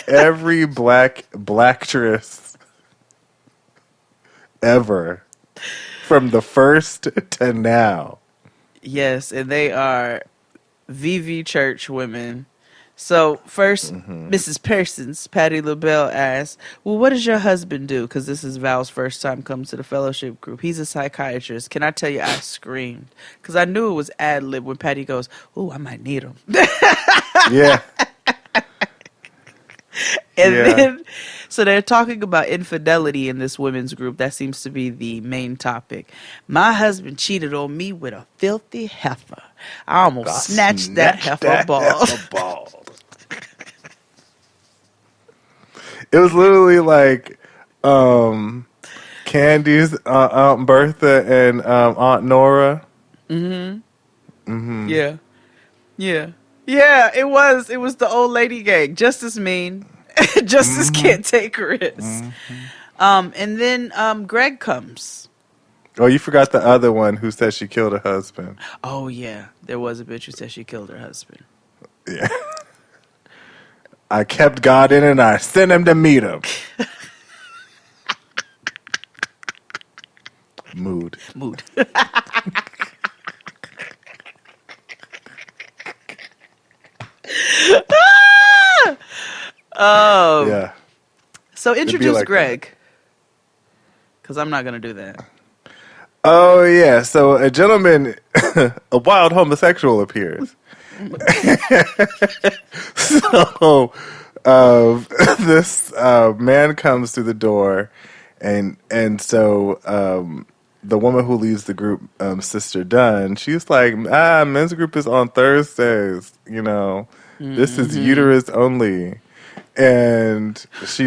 Every blacktress ever, from the first to now. Yes, and they are VV Church women. So first, Mrs. Parsons, Patti LaBelle asks, "Well, what does your husband do?" Because this is Val's first time coming to the fellowship group. He's a psychiatrist. Can I tell you, I screamed because I knew it was ad lib when Patty goes, "Oh, I might need him." Yeah. And then, so they're talking about infidelity in this women's group. That seems to be the main topic. "My husband cheated on me with a filthy heifer. I almost snatched that heifer ball." It was literally like Candy's Aunt Bertha and Aunt Nora. Yeah. It was the old lady gang, just as mean. Justice can't take risks. And then Greg comes. Oh, you forgot the other one who said she killed her husband. Oh, yeah. There was a bitch who said she killed her husband. Yeah. I kept God in and I sent him to meet him. Mood. Yeah. So introduce like Greg. Because I'm not going to do that. Oh, yeah. So a gentleman, a wild homosexual appears. So this man comes through the door, and so the woman who leads the group, Sister Dunn, she's like, men's group is on Thursdays. This is uterus only, and he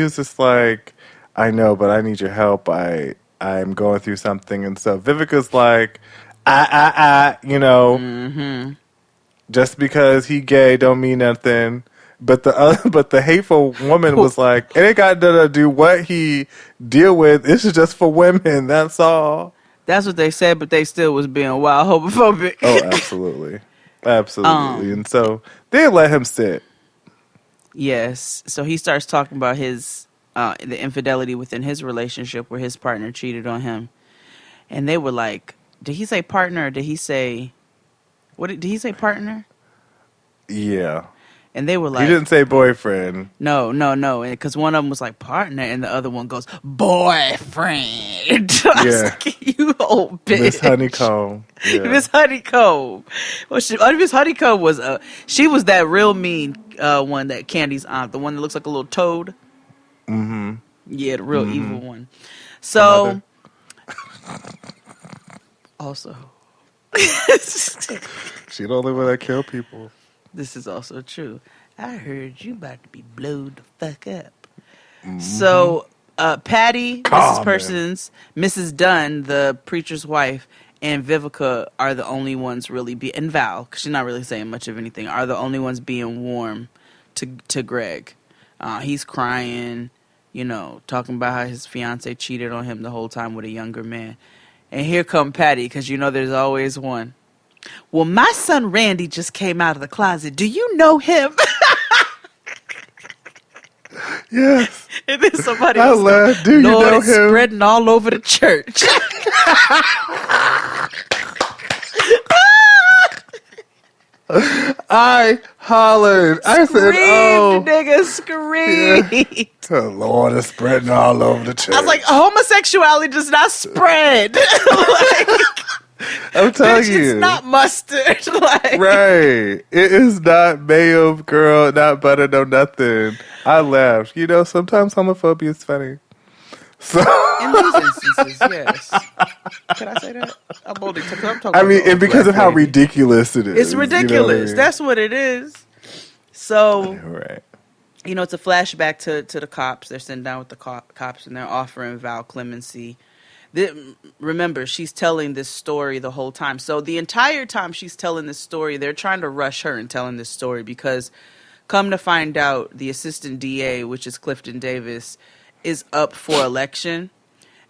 was just like, I know, but I need your help. I'm going through something, and so Vivica's like, just because he gay don't mean nothing. But the hateful woman was like, it ain't got to do what he deal with. This is just for women. That's all. That's what they said, but they still was being wild homophobic. Oh, absolutely. Absolutely. And so they let him sit. Yes. So he starts talking about his the infidelity within his relationship where his partner cheated on him. And they were like, did he say partner or did he say did he say partner? Yeah. And they were like, he didn't say boyfriend. No. Because one of them was like partner and the other one goes, boyfriend. I was Yeah. like, you old bitch. Miss Honeycomb. Yeah. Miss Honeycomb. Well, Miss Honeycomb was she was that real mean one, that Candy's aunt, the one that looks like a little toad. Mm-hmm. Yeah, the real evil one. So also she the only one that kill people. This is also true. I heard you about to be blowed the fuck up. Mm-hmm. So Patty, Mrs. Persons, Mrs. Dunn, the preacher's wife, and Vivica are the only ones really and Val, because she's not really saying much of anything, are the only ones being warm to Greg. He's crying, talking about how his fiance cheated on him the whole time with a younger man. And here come Patty, because there's always one. Well, my son Randy just came out of the closet. Do you know him? Yes. And then somebody I love, do you Lord, know it's him? Spreading all over the church. I hollered. I said, "Oh, nigga, screamed!" Yeah. The Lord is spreading all over the church. I was like, homosexuality does not spread. I'm telling you, it's not mustard. Right? It is not mayo, girl. Not butter, no nothing. I laughed. Sometimes homophobia is funny. So in these instances, yes. Can I say that? I'm only talking. I mean, and because of how ridiculous it is. It's ridiculous. You know what I mean? That's what it is. So, right. It's a flashback to the cops. They're sitting down with the cops and they're offering Val clemency. Remember, she's telling this story the whole time. So the entire time she's telling this story, they're trying to rush her in telling this story because, come to find out, the assistant DA, which is Clifton Davis, is up for election.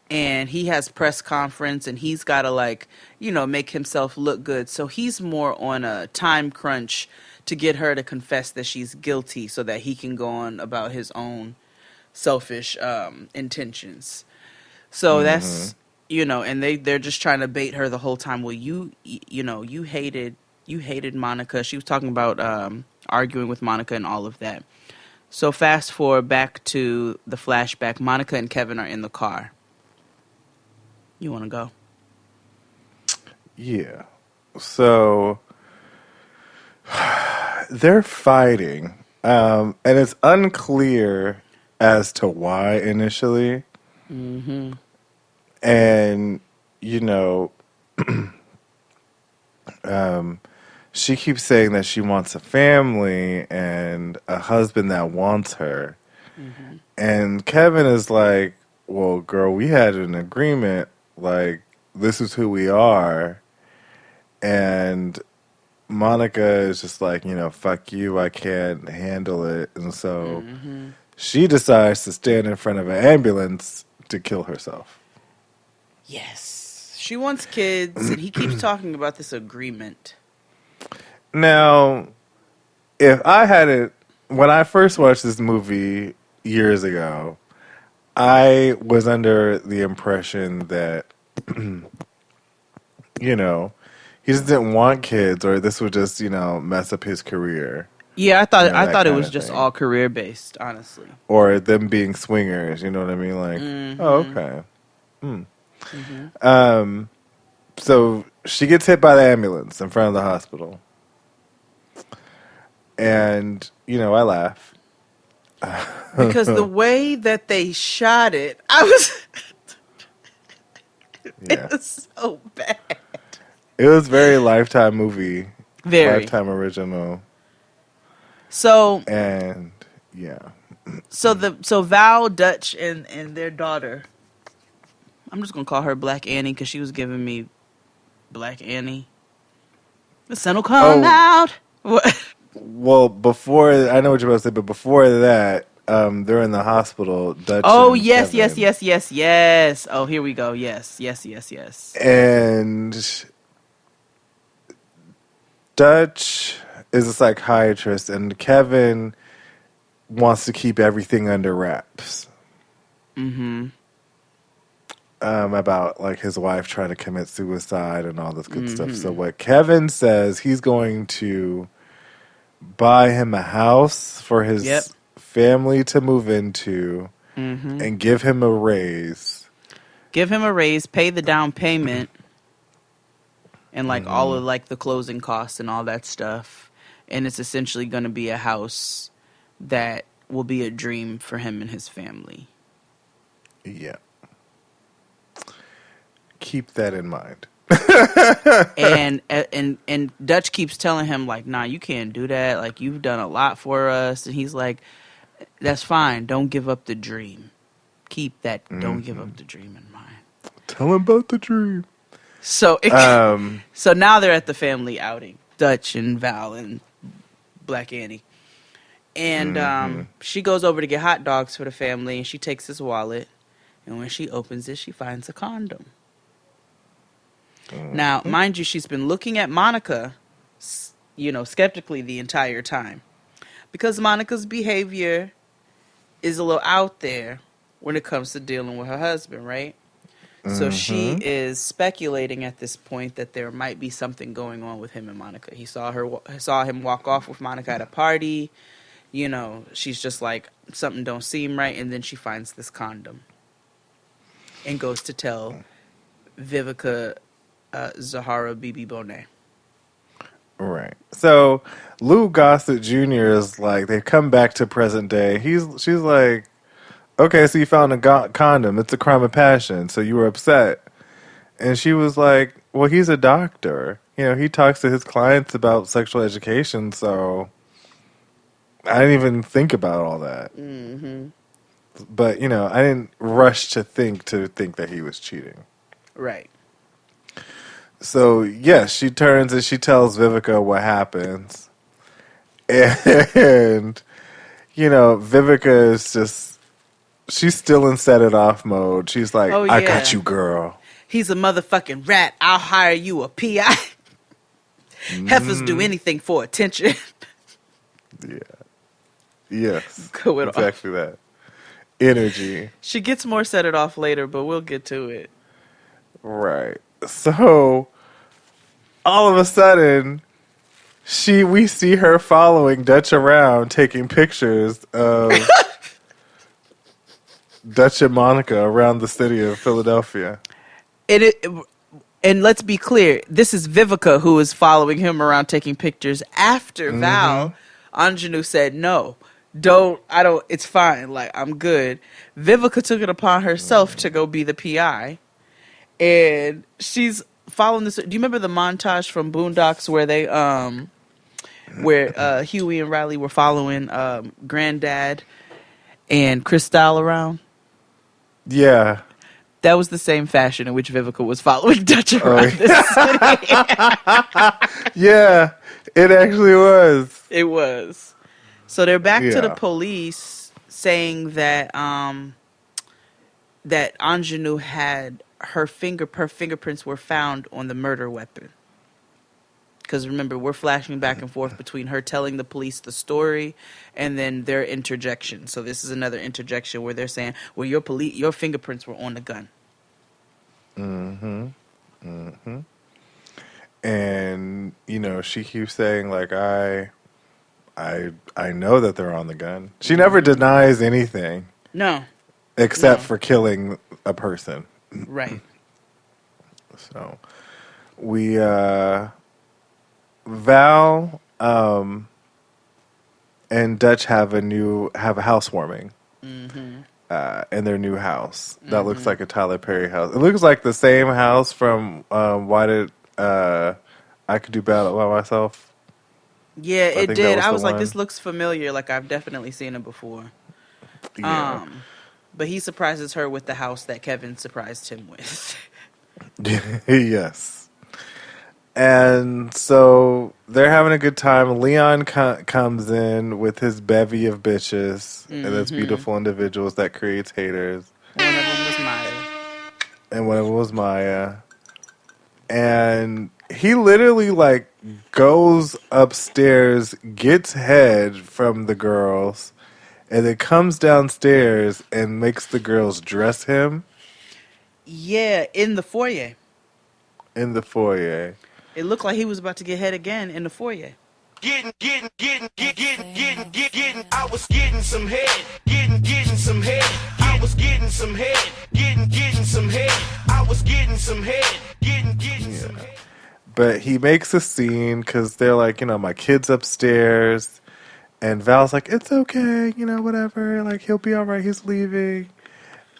And he has press conference and he's got to make himself look good. So he's more on a time crunch to get her to confess that she's guilty so that he can go on about his own selfish intentions. So that's, and they're just trying to bait her the whole time. Well, you hated Monica. She was talking about arguing with Monica and all of that. So fast forward back to the flashback. Monica and Kevin are in the car. You want to go? Yeah. So they're fighting. And it's unclear as to why initially. Mm-hmm. And, she keeps saying that she wants a family and a husband that wants her. Mm-hmm. And Kevin is like, well, girl, we had an agreement. Like, this is who we are. And Monica is just like, fuck you, I can't handle it. And so she decides to stand in front of an ambulance to kill herself. Yes. She wants kids, and he keeps talking about this agreement. Now, if I hadn't, when I first watched this movie years ago, I was under the impression that, he just didn't want kids, or this would just, mess up his career. Yeah, I thought it was just all career based, honestly. Or them being swingers, you know what I mean? Like, oh, okay. So she gets hit by the ambulance in front of the hospital. And, I laugh. Because the way that they shot it, it was so bad. It was very Lifetime movie. Very. Lifetime original. So. And, yeah. So Val, Dutch, and their daughter, I'm just going to call her Black Annie because she was giving me Black Annie. The sun will come out. What? Well, before I know what you're about to say, but before that, they're in the hospital. Dutch. Oh, and yes, Kevin, yes. Oh, here we go. Yes. and Dutch is a psychiatrist, and Kevin wants to keep everything under wraps. Mm-hmm. About like his wife trying to commit suicide and all this good stuff. So what Kevin says, he's going to buy him a house for his family to move into and give him a raise. Give him a raise, pay the down payment, and like all of like the closing costs and all that stuff. And it's essentially going to be a house that will be a dream for him and his family. Yeah. Keep that in mind. and Dutch keeps telling him like, nah, you can't do that. Like, you've done a lot for us. And he's like, that's fine. Don't give up the dream. Keep that. Don't give up the dream in mind. Tell him about the dream. So, so now they're at the family outing. Dutch and Val and Black Annie. And she goes over to get hot dogs for the family, and she takes his wallet. And when she opens it, she finds a condom. Now, mind you, she's been looking at Monica, skeptically the entire time. Because Monica's behavior is a little out there when it comes to dealing with her husband, right? So she is speculating at this point that there might be something going on with him and Monica. He saw him walk off with Monica at a party. She's just like, something don't seem right. And then she finds this condom and goes to tell Vivica Zahara Bibi Bonet. Right. So Lou Gossett Jr. is like, they come back to present day. She's like, okay, so you found a condom. It's a crime of passion. So you were upset. And she was like, well, he's a doctor. He talks to his clients about sexual education. So I didn't even think about all that. Mm-hmm. But, I didn't rush to think that he was cheating. Right. So, yes, she turns and she tells Vivica what happens. And, Vivica is just, she's still in set it off mode. She's like, oh, yeah. I got you, girl. He's a motherfucking rat. I'll hire you a PI. Heifers do anything for attention. Yeah. Yes. Going exactly that. Energy. She gets more set it off later, but we'll get to it. Right. So, all of a sudden, we see her following Dutch around, taking pictures of Dutch and Monica around the city of Philadelphia. And let's be clear, this is Vivica who is following him around taking pictures after Val Anjanou said, no, it's fine, like, I'm good. Vivica took it upon herself to go be the PI. And she's following this. Do you remember the montage from Boondocks where they, where Huey and Riley were following Granddad and Cristal around? Yeah. That was the same fashion in which Vivica was following Dutch around this city. Yeah, it actually was. It was. So they're back to the police saying that that Anjanou had her fingerprints were found on the murder weapon. Because remember, we're flashing back and forth between her telling the police the story and then their interjection. So this is another interjection where they're saying, well, your fingerprints were on the gun. And, she keeps saying, like, I know that they're on the gun. She never denies anything. No. Except for killing a person. Right. So, we, Val, and Dutch have a housewarming. In their new house. That looks like a Tyler Perry house. It looks like the same house from Why Did I Could Do Bad by Myself. Yeah, it did. I was like, this looks familiar. Like, I've definitely seen it before. Yeah. But he surprises her with the house that Kevin surprised him with. Yes. And so they're having a good time. Leon comes in with his bevy of bitches, and that's beautiful individuals that creates haters. One of them was Maya. And one of them was Maya. And he literally, like, goes upstairs, gets head from the girls, and then comes downstairs and makes the girls dress him. Yeah, in the foyer. In the foyer. It looked like he was about to get head again in the foyer. Getting, I was getting some head. Getting some head. I was getting some head. Getting some head. I was getting some head. Getting some head. But he makes a scene because they're like, you know, my kid's upstairs. And Val's like, it's okay, you know, whatever. Like, he'll be all right. He's leaving.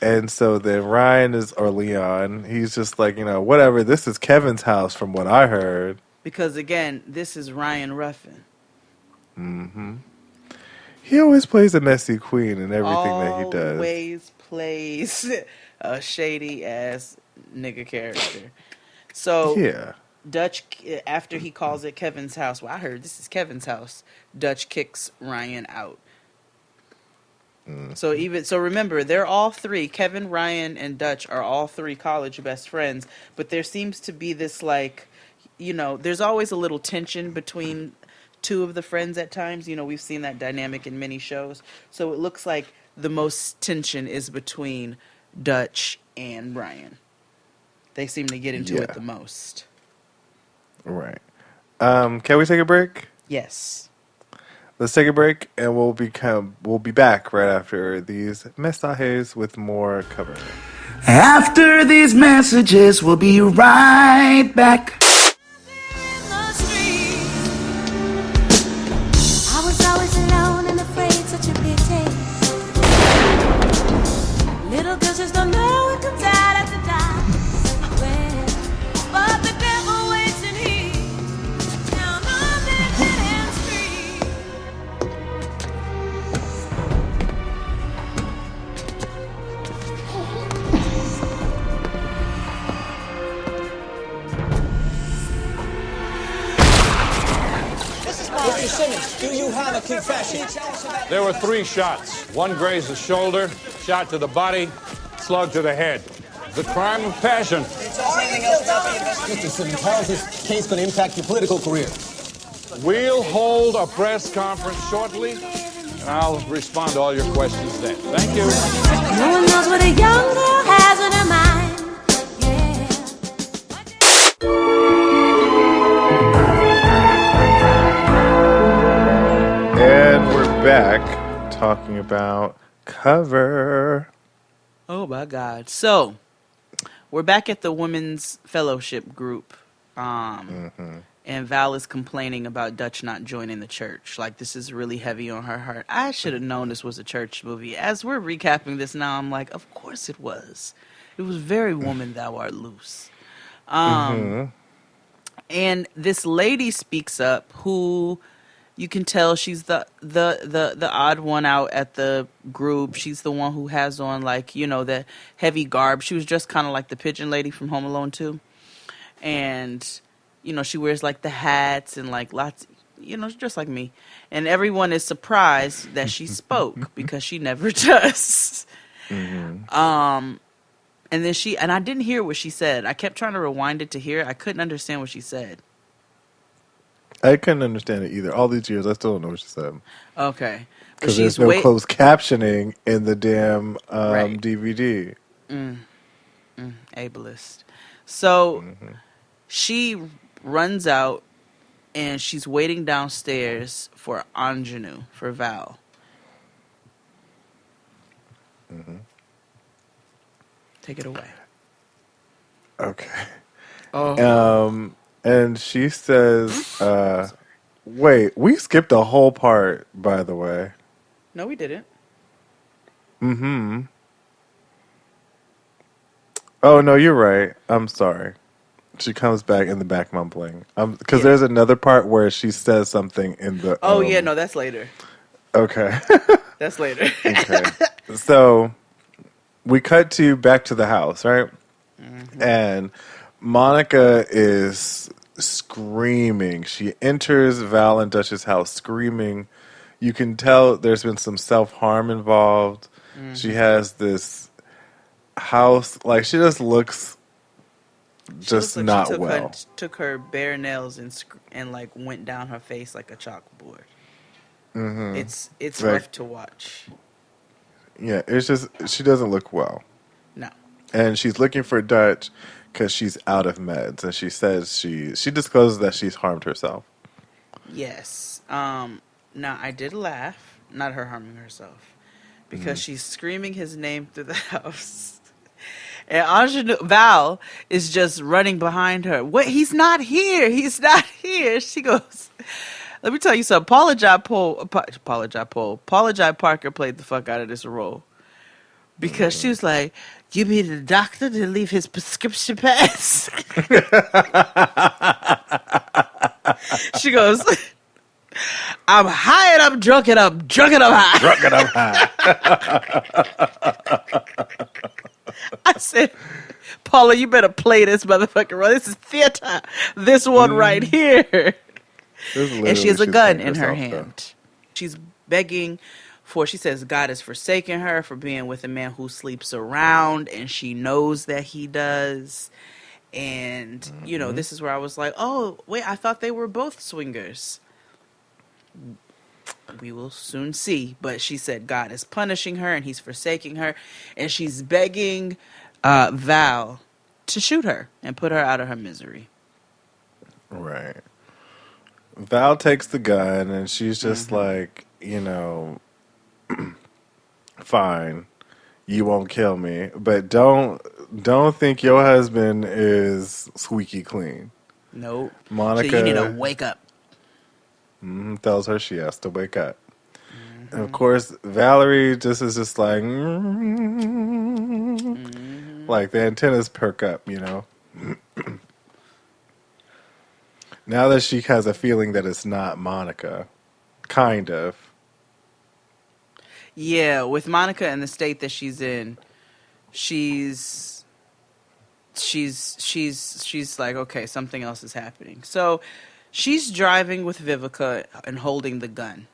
And so then Leon, he's just like, you know, whatever. This is Kevin's house from what I heard. Because, again, this is Ryan Ruffin. Mm-hmm. He always plays a messy queen in everything that he does. Always plays a shady-ass nigga character. So, yeah. Dutch, after he calls it Kevin's house, well, I heard this is Kevin's house, Dutch kicks Ryan out. So remember, they're all three, Kevin, Ryan, and Dutch are all three college best friends, but there seems to be this, like, you know, there's always a little tension between two of the friends at times. You know, we've seen that dynamic in many shows. So it looks like the most tension is between Dutch and Ryan. They seem to get into it the most. Right. Can we take a break? Yes. Let's take a break, and we'll be back right after these mensajes with more cover. After these messages, we'll be right back. I was always alone and afraid, such a pity. Little girls just don't know it comes out at the time. Well, but the devil waits and he's down on their hands free. Mr. Simmons, do you have a confession? There were 3 shots. One grazed the shoulder, shot to the body, slug to the head. The crime of passion. Mr. Simmons, how is this case going to impact your political career? We'll hold a press conference shortly, and I'll respond to all your questions then. Thank you. No one knows what a young girl has in her mind. And we're back talking about cover. Oh my God. So, we're back at the women's fellowship group. And Val is complaining about Dutch not joining the church. Like, this is really heavy on her heart. I should have known this was a church movie. As we're recapping this now, I'm like, of course it was. It was very Woman Thou Art Loose. And this lady speaks up who... You can tell she's the odd one out at the group. She's the one who has on, like, you know, the heavy garb. She was just kind of like the pigeon lady from Home Alone 2. And, you know, she wears, like, the hats and, like, lots, you know, just like me. And everyone is surprised that she spoke because she never does. And then and I didn't hear what she said. I kept trying to rewind it to hear it. I couldn't understand what she said. I couldn't understand it either. All these years, I still don't know what she said. Okay. Because there's no closed captioning in the damn DVD. Ableist. So she runs out and she's waiting downstairs for Ingenue, for Val. Take it away. Okay. Oh. And she says, wait, we skipped a whole part, by the way. No, we didn't. Oh, no, you're right. I'm sorry. She comes back in the back mumbling. Because there's another part where she says something in the... Oh, yeah, no, that's later. Okay. That's later. Okay. So, we cut back to the house, right? And Monica is screaming. She enters Val and Dutch's house screaming. You can tell there's been some self-harm involved. She has this house, like, she just looks just like not she took well. took her bare nails and like went down her face like a chalkboard. Mm-hmm. It's like, rough to watch. Yeah, it's just, she doesn't look well. No. And she's looking for Dutch because she's out of meds. And she says she discloses that she's harmed herself. Yes. Now I did laugh, not her harming herself, because she's screaming his name through the house. And Val is just running behind her. What? He's not here. He's not here. She goes, let me tell you something. Paula Jai Parker played the fuck out of this role. Because she was like, you mean the doctor to leave his prescription pads? She goes, I'm high and I'm drunk and I'm drunk and I'm high. Drunk and I'm high. I said, Paula, you better play this motherfucker role. This is theater. This one right here. And she has a gun in her hand. She's begging for, she says, God has forsaken her for being with a man who sleeps around, and she knows that he does. And, you know, this is where I was like, oh, wait, I thought they were both swingers. We will soon see. But she said God is punishing her and he's forsaking her. And she's begging Val to shoot her and put her out of her misery. Right. Val takes the gun and she's just like, you know, fine, you won't kill me, but don't think your husband is squeaky clean. Nope. Monica, so you need to wake up. Tells her she has to wake up. And of course, Valerie just is just like, like the antennas perk up, you know. Now that she has a feeling that it's not Monica, kind of. Yeah, with Monica and the state that she's in, she's like, okay, something else is happening. So she's driving with Vivica and holding the gun.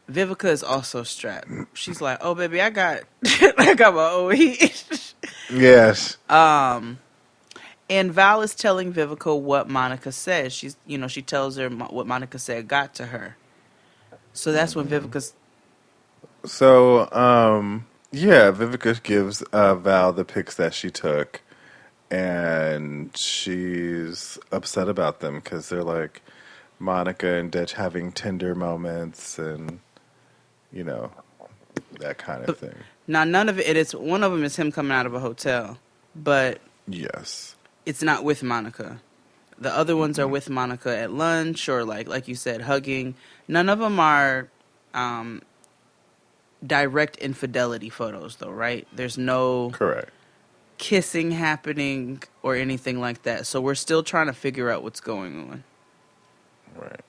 Vivica is also strapped. She's like, oh baby, I got I got my own heat. Yes. And Val is telling Vivica what Monica says. She's, you know, she tells her what Monica said got to her. So that's when Vivica's. So, yeah, Vivica gives Val the pics that she took, and she's upset about them because they're like Monica and Dutch having tender moments and, you know, that kind of thing. Now, none of it, it's one of them is him coming out of a hotel, but yes, it's not with Monica. The other ones are with Monica at lunch or like you said, hugging. None of them are direct infidelity photos, though, right? There's no correct kissing happening or anything like that. So we're still trying to figure out what's going on. Right.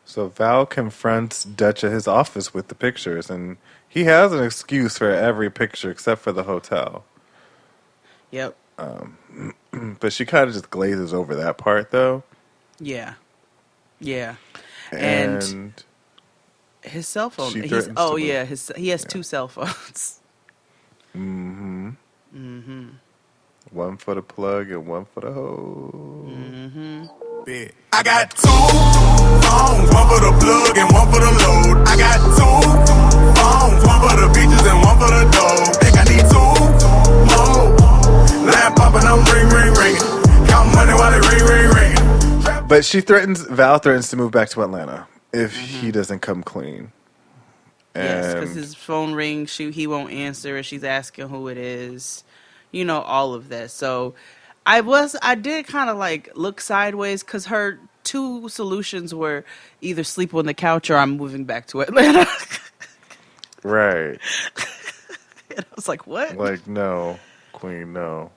So Val confronts Dutch at his office with the pictures, and he has an excuse for every picture except for the hotel. Yep. But she kind of just glazes over that part, though. Yeah. Yeah. And his cell phone. He has two cell phones. Mm-hmm. Mm-hmm. One for the plug and one for the hose. Mm-hmm. I got two phones, one for the plug and one for the load. I got two phones, one for the beaches and one for the dough. Think I need two more. Lamp popping, I'm ring, ring, ring. Count money while it ring, ring, ring. But Val threatens to move back to Atlanta if he doesn't come clean. Yes, because his phone rings, he won't answer, she's asking who it is. You know, all of that. So I did kind of like look sideways because her two solutions were either sleep on the couch or I'm moving back to Atlanta. Right. And I was like, what? Like, no, Queen, no.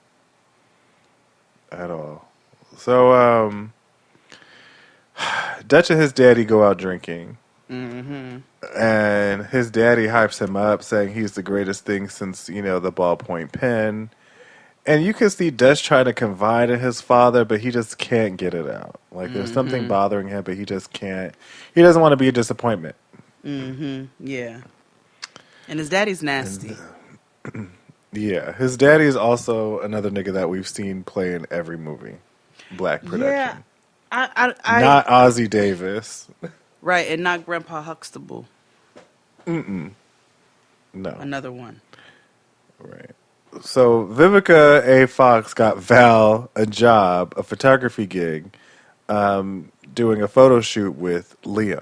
At all. So, Dutch and his daddy go out drinking. Mm-hmm. And his daddy hypes him up, saying he's the greatest thing since, you know, the ballpoint pen. And you can see Dutch trying to confide in his father, but he just can't get it out. Like there's something bothering him, but he just can't. He doesn't want to be a disappointment. Yeah. And his daddy's nasty. Yeah, his daddy is also another nigga that we've seen play in every movie. Black production. I Not Ozzie Davis. Right, and not Grandpa Huxtable. No. Another one. Right. So Vivica A. Fox got Val a job, a photography gig, doing a photo shoot with Leon.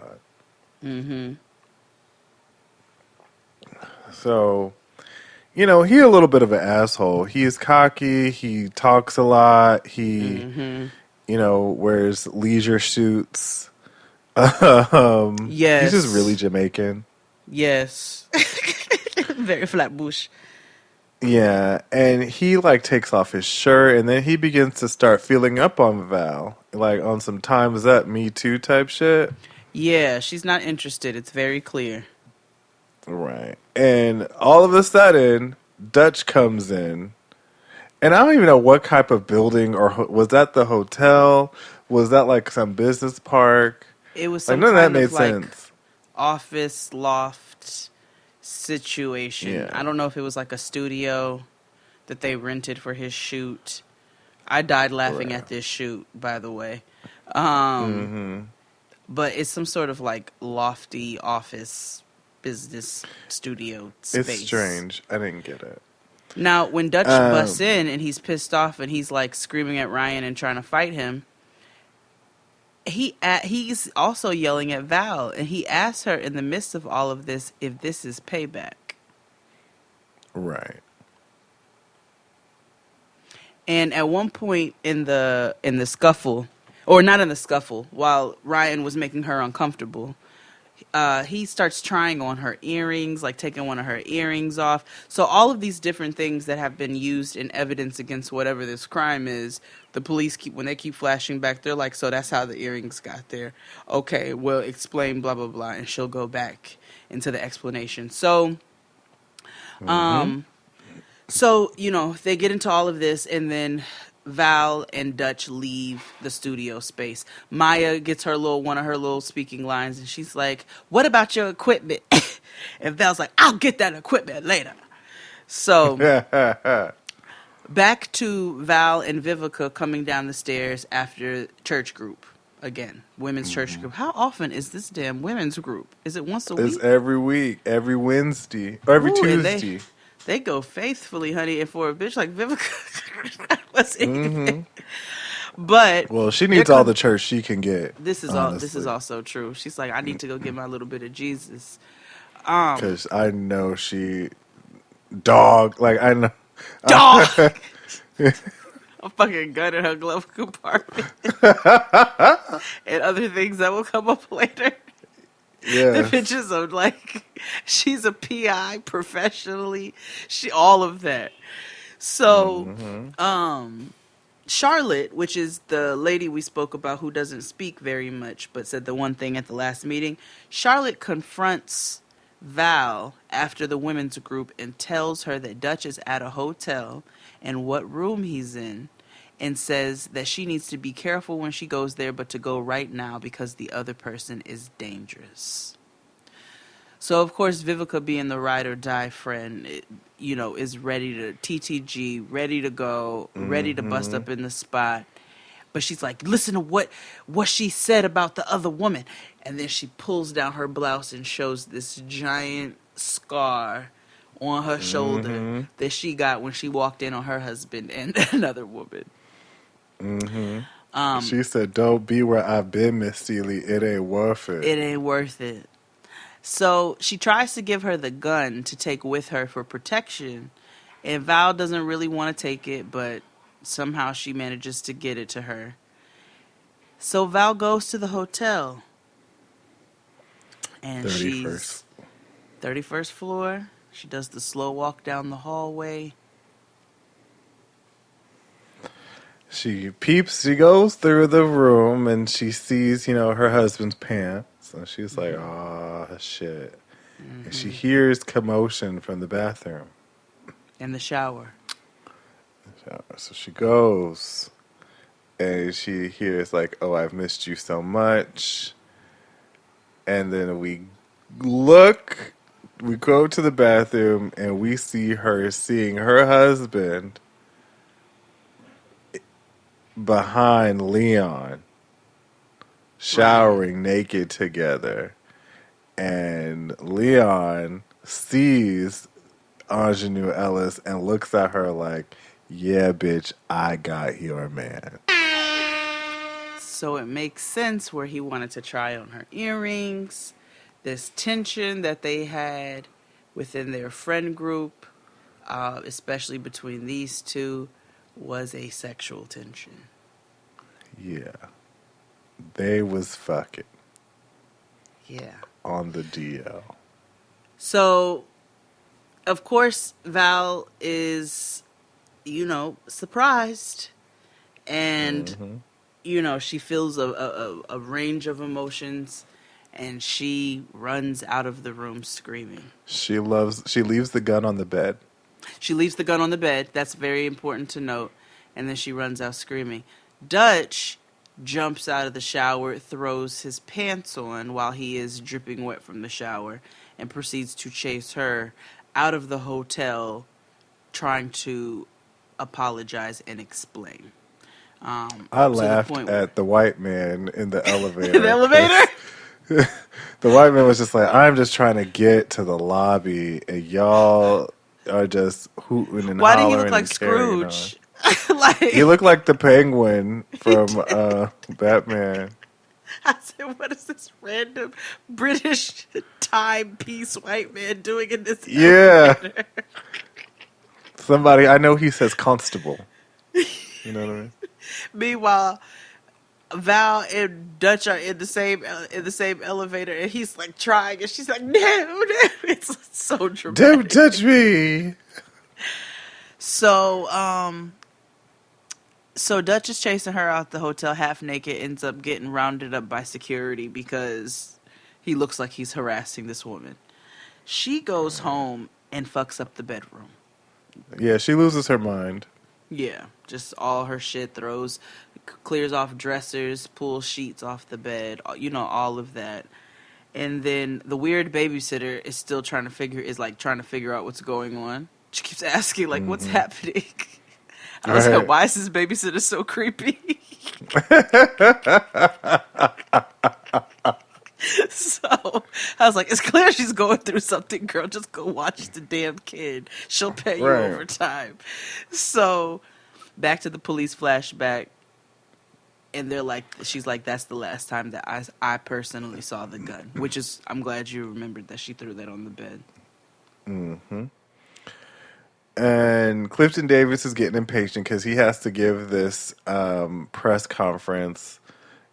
So, he a little bit of an asshole. He's cocky. He talks a lot. He, wears leisure suits. Yes. He's just really Jamaican. Yes. Very flatbush. Yeah, and he takes off his shirt, and then he begins to start feeling up on Val, on some Time's Up, Me Too type shit. Yeah, she's not interested. It's very clear. Right, and all of a sudden, Dutch comes in, and I don't even know what type of building, or was that the hotel? Was that some business park? It was some none of kind that of made sense. Office loft situation. Yeah. I don't know if it was a studio that they rented for his shoot. I died laughing at this shoot, by the way. But it's some sort of lofty office business studio space. It's strange. I didn't get it. Now, when Dutch busts in and he's pissed off and he's screaming at Ryan and trying to fight him, he's also yelling at Val, and he asks her in the midst of all of this if this is payback. Right. And at one point in the scuffle, or not in the scuffle, while Ryan was making her uncomfortable, he starts trying on her earrings, taking one of her earrings off. So all of these different things that have been used in evidence against whatever this crime is, the police when they keep flashing back, they're like, so that's how the earrings got there. Okay, well, explain blah, blah, blah. And she'll go back into the explanation. So, they get into all of this, and then Val and Dutch leave the studio space. Maya gets one of her little speaking lines, and she's like, "What about your equipment?" And Val's like, "I'll get that equipment later." So back to Val and Vivica coming down the stairs after church group again, women's church group. How often is this damn women's group? Is it once a week? It's every week, every Wednesday, or every Tuesday. They go faithfully, honey, and for a bitch like Vivica, what's in But she needs all the church she can get. This is also true. She's like, I need to go get my little bit of Jesus. Because I know she I know dog. I'm fucking gunning her glove compartment and other things that will come up later. Yeah. The pictures of she's a PI professionally, all of that. So, Charlotte, which is the lady we spoke about who doesn't speak very much, but said the one thing at the last meeting. Charlotte confronts Val after the women's group and tells her that Dutch is at a hotel and what room he's in, and says that she needs to be careful when she goes there, but to go right now because the other person is dangerous. So, of course, Vivica, being the ride or die friend, is ready to TTG, ready to go, ready to bust up in the spot. But she's like, listen to what she said about the other woman. And then she pulls down her blouse and shows this giant scar on her shoulder that she got when she walked in on her husband and another woman. She said, don't be where I've been, Miss Steely. It ain't worth it. It ain't worth it. So she tries to give her the gun to take with her for protection, and Val doesn't really want to take it, but somehow she manages to get it to her. So Val goes to the hotel, and she's 31st floor. She does the slow walk down the hallway. She goes through the room, and she sees, her husband's pants. So she's like, oh, shit. And she hears commotion from the bathroom. In the shower. So she goes, and she hears like, "Oh, I've missed you so much." And then we go to the bathroom, and we see her seeing her husband behind Leon, showering naked together. And Leon sees Ingenue Ellis and looks at her like, "Yeah, bitch, I got your man." So it makes sense where he wanted to try on her earrings. This tension that they had within their friend group, especially between these two, was a sexual tension. Yeah. They was fucking. Yeah. On the DL. So, of course, Val is, surprised. And, she feels a range of emotions. And she runs out of the room screaming. She leaves the gun on the bed. She leaves the gun on the bed. That's very important to note. And then she runs out screaming. Dutch jumps out of the shower, throws his pants on while he is dripping wet from the shower, and proceeds to chase her out of the hotel, trying to apologize and explain. I laughed at the white man in the elevator. In the elevator? The white man was just like, "I'm just trying to get to the lobby, and y'all are just hooting and Why hollering." did he look like and carrying Scrooge? on. He looked like the penguin from Batman. I said, what is this random British timepiece white man doing in this elevator? Somebody, I know he says constable. You know what I mean? Meanwhile, Val and Dutch are in the same elevator, and he's like trying, and she's like, "No." It's so dramatic. Don't touch me. So Dutch is chasing her out the hotel half naked, ends up getting rounded up by security because he looks like he's harassing this woman. She goes home and fucks up the bedroom. Yeah, she loses her mind. Yeah, just all her shit, clears off dressers, pulls sheets off the bed, all of that. And then the weird babysitter is still trying to figure out what's going on. She keeps asking, like, what's happening? I was like, why is this babysitter so creepy? So I was like, it's clear she's going through something, girl. Just go watch the damn kid. She'll pay you overtime. So back to the police flashback. And she's like, that's the last time that I personally saw the gun. Which is, I'm glad you remembered that she threw that on the bed. Mm-hmm. And Clifton Davis is getting impatient because he has to give this press conference.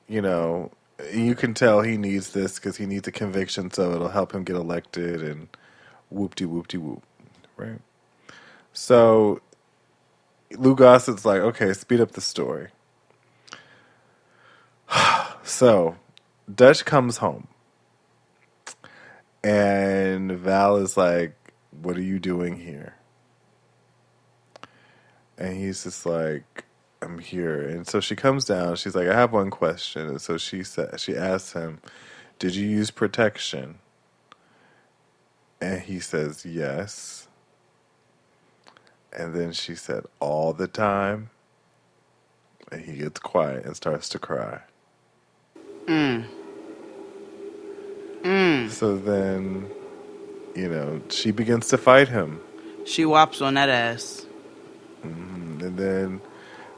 You can tell he needs this because he needs a conviction, so it'll help him get elected and whoop-de-whoop-de-whoop, right? So Lou Gossett's like, okay, speed up the story. So Dutch comes home, and Val is like, "What are you doing here?" And he's just like, "I'm here." And so she comes down. She's like, "I have one question." And so she asks him, "Did you use protection?" And he says, "Yes." And then she said, "All the time?" And he gets quiet and starts to cry. So then, she begins to fight him. She whops on that ass. And then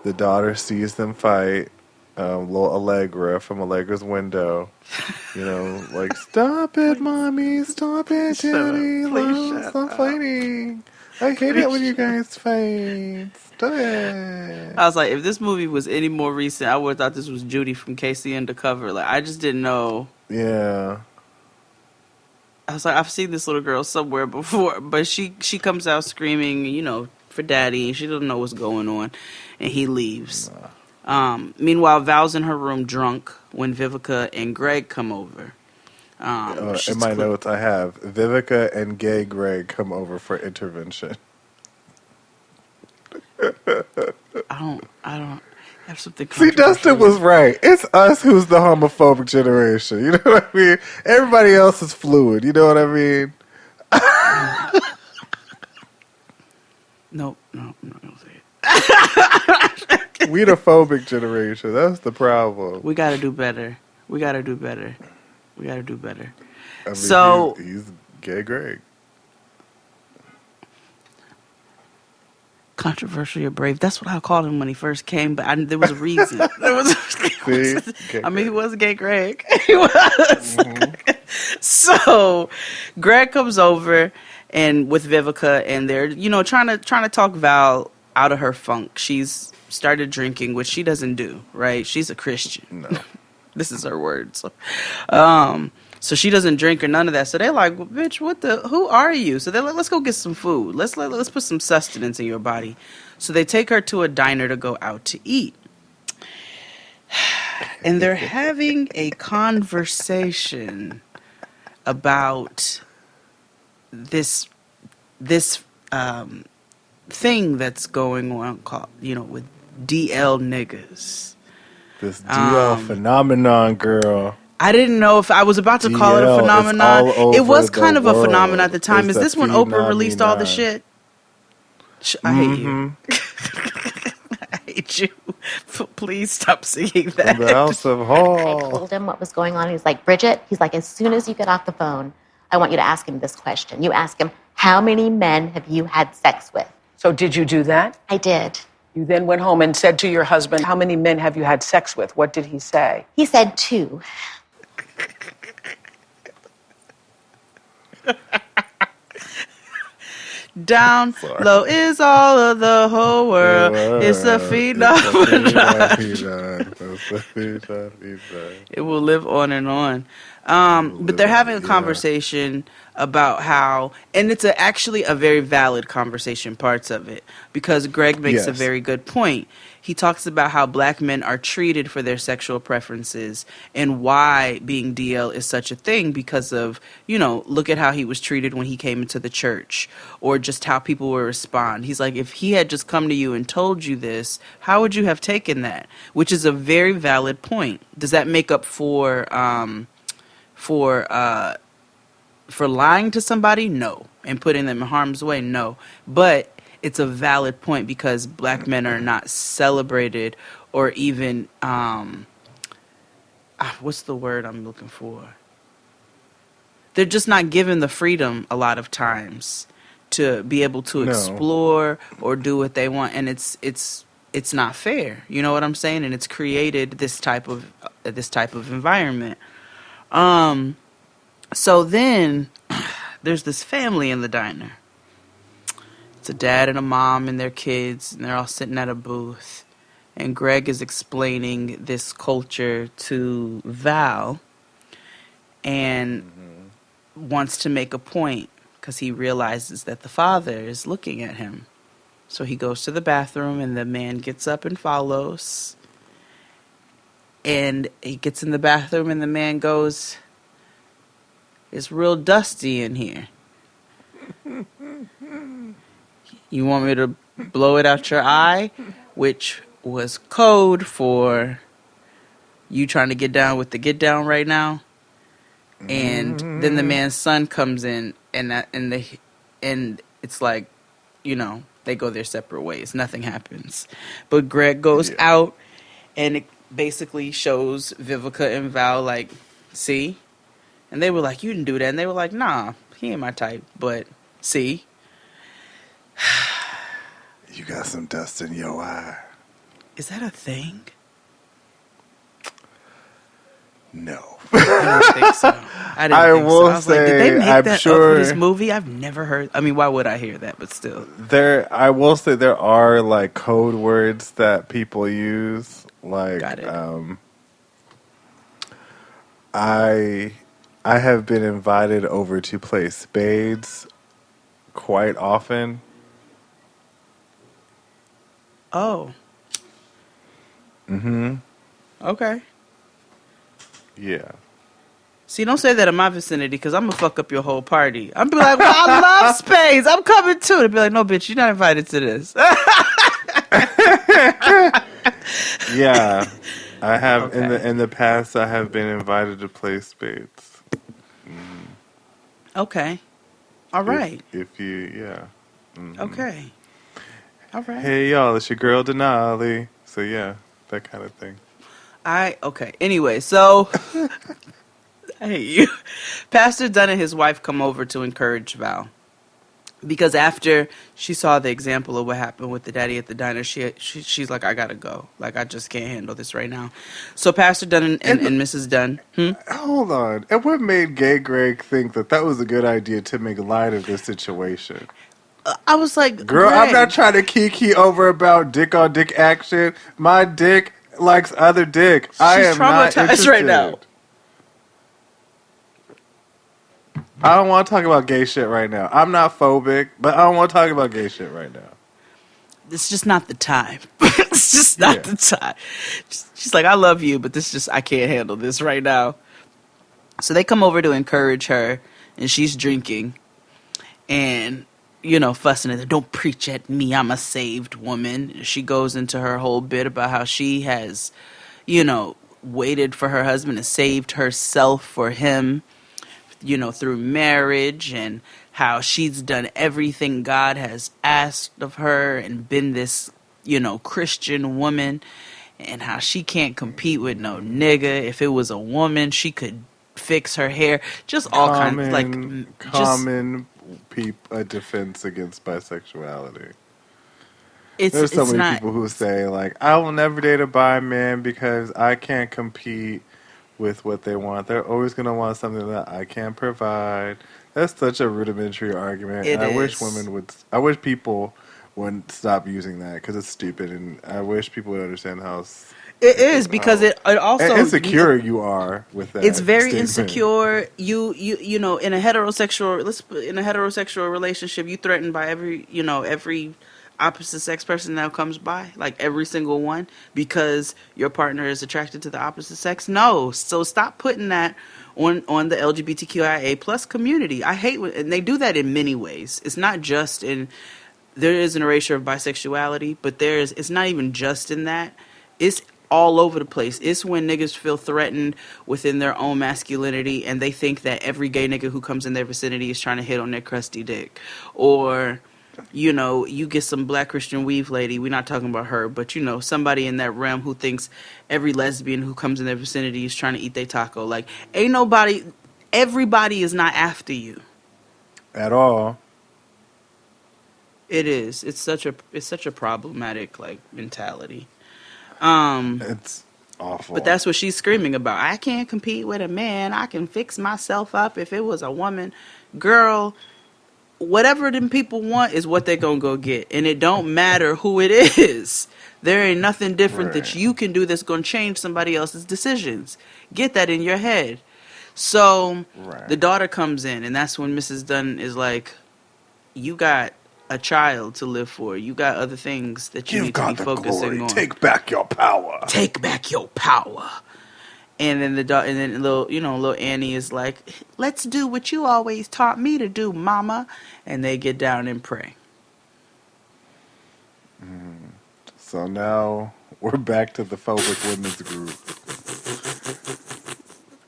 the daughter sees them fight. Little Allegra from Allegra's window. Like, "Stop it, mommy. Stop it, daddy. Stop fighting. I hate it when you guys fight. Stop it." I was like, if this movie was any more recent, I would have thought this was Judy from Casey Undercover. Like, I just didn't know. Yeah. I was like, I've seen this little girl somewhere before, but she comes out screaming, for daddy, and she doesn't know what's going on, and he leaves. Meanwhile, Val's in her room drunk when Vivica and Greg come over. In my notes, I have Vivica and gay Greg come over for intervention. I don't have something. See, Dustin was right. It's us who's the homophobic generation. You know what I mean? Everybody else is fluid. You know what I mean? Nope, I'm not gonna say it. We the phobic generation. That's the problem. We gotta do better. We gotta do better. I mean, So he's gay Greg. controversial or brave. That's what I called him when he first came, but there was a reason. He was gay Greg. He was. Mm-hmm. So Greg comes over and with Vivica, and they're trying to talk Val out of her funk. She's started drinking, which she doesn't do, right? She's a Christian. No. This is her word. So she doesn't drink or none of that. So they're like, well, bitch, who are you? So they're like, let's go get some food. Let's put some sustenance in your body. So they take her to a diner to go out to eat. And they're having a conversation about this thing that's going on called, with DL niggas. This DL phenomenon, girl. I didn't know if I was about to call it a phenomenon. It was kind of a phenomenon at the time. Is this when Oprah released all the shit? I hate you. I hate you. Please stop singing that. From the House of Hall. I told him what was going on. He's like, Bridget, as soon as you get off the phone, I want you to ask him this question. You ask him, how many men have you had sex with? So did you do that? I did. You then went home and said to your husband, how many men have you had sex with? What did he say? He said 2. Down low is all of the whole world. It's a phenomenon. It will live on and on. But they're having a conversation about how, and it's actually a very valid conversation, parts of it, because Greg makes a very good point. He talks about how black men are treated for their sexual preferences and why being DL is such a thing because of, look at how he was treated when he came into the church or just how people will respond. He's like, if he had just come to you and told you this, how would you have taken that? Which is a very valid point. Does that make up for lying to somebody? No. And putting them in harm's way? No. But it's a valid point because black men are not celebrated or even, what's the word I'm looking for? They're just not given the freedom a lot of times to be able to explore or do what they want. And it's not fair. You know what I'm saying? And it's created this type of environment. So then there's this family in the diner. It's a dad and a mom and their kids, and they're all sitting at a booth. And Greg is explaining this culture to Val and wants to make a point because he realizes that the father is looking at him. So he goes to the bathroom, and the man gets up and follows. And he gets in the bathroom, and the man goes, "It's real dusty in here. You want me to blow it out your eye?" Which was code for you trying to get down with the get down right now. And then the man's son comes in, and it's like, they go their separate ways. Nothing happens. But Greg goes out, and it basically shows Vivica and Val like, see? And they were like, you didn't do that. And they were like, nah, he ain't my type. But see? You got some dust in your eye. Is that a thing? No. I don't think so. I was say, like, did they make that up for this movie? I've never heard. I mean, why would I hear that? But still. I will say there are like code words that people use. Like, got it. I have been invited over to play spades quite often. Oh. Okay. Yeah. See, don't say that in my vicinity because I'm going to fuck up your whole party. I'm be like, well, I love spades. I'm coming too. They'll be like, no, bitch, you're not invited to this. Yeah, I have Okay. in the past. I have been invited to play spades. Okay. All right. If you yeah. Okay. All right. Hey y'all, it's your girl Denali. So yeah, that kind of thing. Okay. Anyway, so I hate you. Pastor Dunn and his wife come over to encourage Val. Because after she saw the example of what happened with the daddy at the diner, she's like, I gotta go. Like, I just can't handle this right now. So Pastor Dunn and Mrs. Dunn. Hold on. And what made Gay Greg think that was a good idea to make light of this situation? I was like, girl, Greg, I'm not trying to kiki over about dick on dick action. My dick likes other dick. I am not traumatized interested right now. I don't want to talk about gay shit right now. I'm not phobic, but I don't want to talk about gay shit right now. It's just not the time. It's just not the time. She's like, I love you, but I can't handle this right now. So they come over to encourage her, and she's drinking and, fussing at her. Don't preach at me. I'm a saved woman. She goes into her whole bit about how she has, waited for her husband and saved herself for him, through marriage, and how she's done everything God has asked of her and been this, Christian woman, and how she can't compete with no nigga. If it was a woman, she could fix her hair. Just all kinds, like a defense against bisexuality. There's so many people who say, like, I will never date a bi man because I can't compete with what they want. They're always going to want something that I can't provide. That's such a rudimentary argument. And I wish people wouldn't stop using that because it's stupid. And I wish people would understand how it is, because it also insecure you are with that. It's very statement. insecure. You in a heterosexual relationship, you threatened by every opposite sex person that comes by, like every single one, because your partner is attracted to the opposite sex. No, so stop putting that on the LGBTQIA plus community. I hate and they do that in many ways. It's not just in, there is an erasure of bisexuality, but it's not even just in that. It's all over the place. It's when niggas feel threatened within their own masculinity and they think that every gay nigga who comes in their vicinity is trying to hit on their crusty dick. Or you get some black Christian weave lady, we're not talking about her, but somebody in that realm who thinks every lesbian who comes in their vicinity is trying to eat their taco. Like, everybody is not after you. At all. It is. It's such a problematic, like, mentality. It's awful. But that's what she's screaming about. I can't compete with a man. I can fix myself up if it was a woman. Girl, whatever them people want is what they're going to go get. And it don't matter who it is. There ain't nothing different that you can do that's going to change somebody else's decisions. Get that in your head. So the daughter comes in, and that's when Mrs. Dunn is like, you got a child to live for. You got other things that you need to be focusing on. Take back your power. Take back your power. And then little Annie is like, let's do what you always taught me to do, mama. And they get down and pray. So now we're back to the phobic women's group.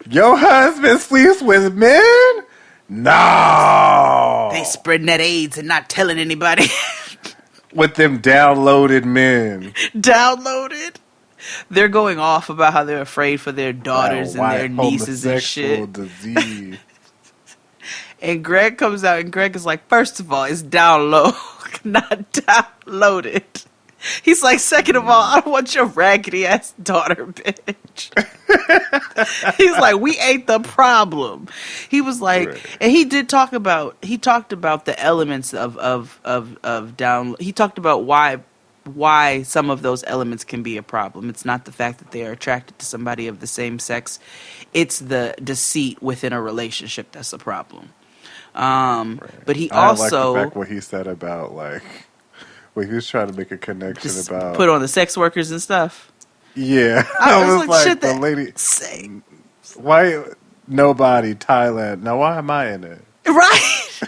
Your husband sleeps with men? No. They spreading that AIDS and not telling anybody. With them downloaded men. Downloaded? They're going off about how they're afraid for their daughters and their nieces and shit. Disease. And Greg comes out and Greg is like, first of all, it's down low, not downloaded. He's like, second of all, I don't want your raggedy ass daughter, bitch. He's like, we ain't the problem. He was like, and he talked about the elements of down. He talked about why some of those elements can be a problem. It's not the fact that they are attracted to somebody of the same sex. It's the deceit within a relationship that's a problem. But he also like the fact what he said about like when he was trying to make a connection about put on the sex workers and stuff. Yeah, I was like shit, the lady. Why nobody Thailand? Now why am I in it? Right.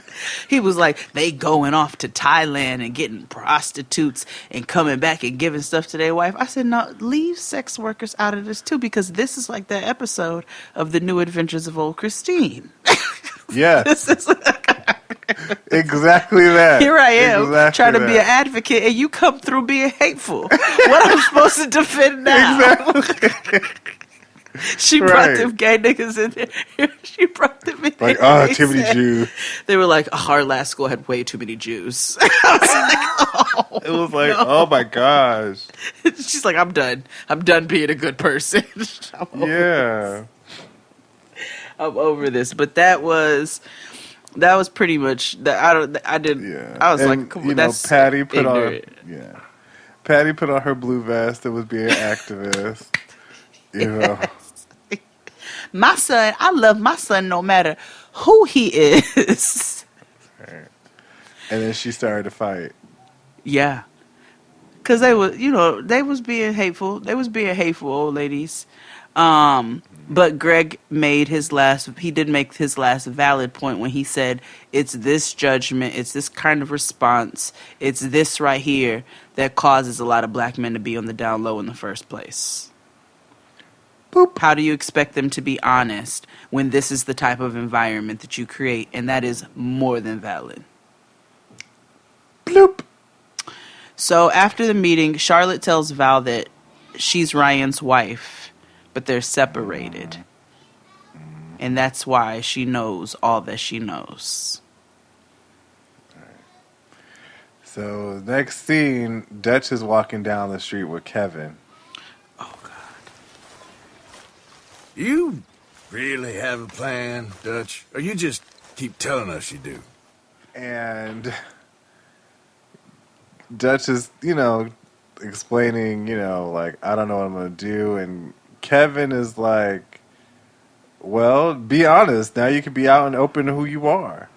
He was like, they going off to Thailand and getting prostitutes and coming back and giving stuff to their wife. I said, no, leave sex workers out of this too, because this is like that episode of The New Adventures of Old Christine. Yes. This is exactly that. Here I am Exactly trying to be that. an advocate, and you come through being hateful. What am I supposed to defend now? Exactly. She brought them gay niggas in there. She brought them in Like, there. too many Jews. They were like, our last school had way too many Jews. I was like, It was like, oh my gosh. She's like, I'm done. I'm done being a good person. I'm over this. But that was pretty much that. I was like, come on, that's Patty put ignorant. on Patty put on her blue vest and was being an activist. You know. My son, I love my son no matter who he is. Right. And then she started to fight. Yeah. Because they was being hateful. They was being hateful old ladies. But Greg did make his last valid point when he said, it's this judgment, it's this kind of response, it's this right here that causes a lot of black men to be on the down low in the first place. Boop. How do you expect them to be honest when this is the type of environment that you create? And that is more than valid. Bloop. So after the meeting, Charlotte tells Val that she's Ryan's wife, but they're separated. And that's why she knows all that she knows. So next scene, Dutch is walking down the street with Kevin. You really have a plan, Dutch? Or you just keep telling us you do? And Dutch is, explaining, like, I don't know what I'm going to do. And Kevin is like, well, be honest. Now you can be out and open to who you are.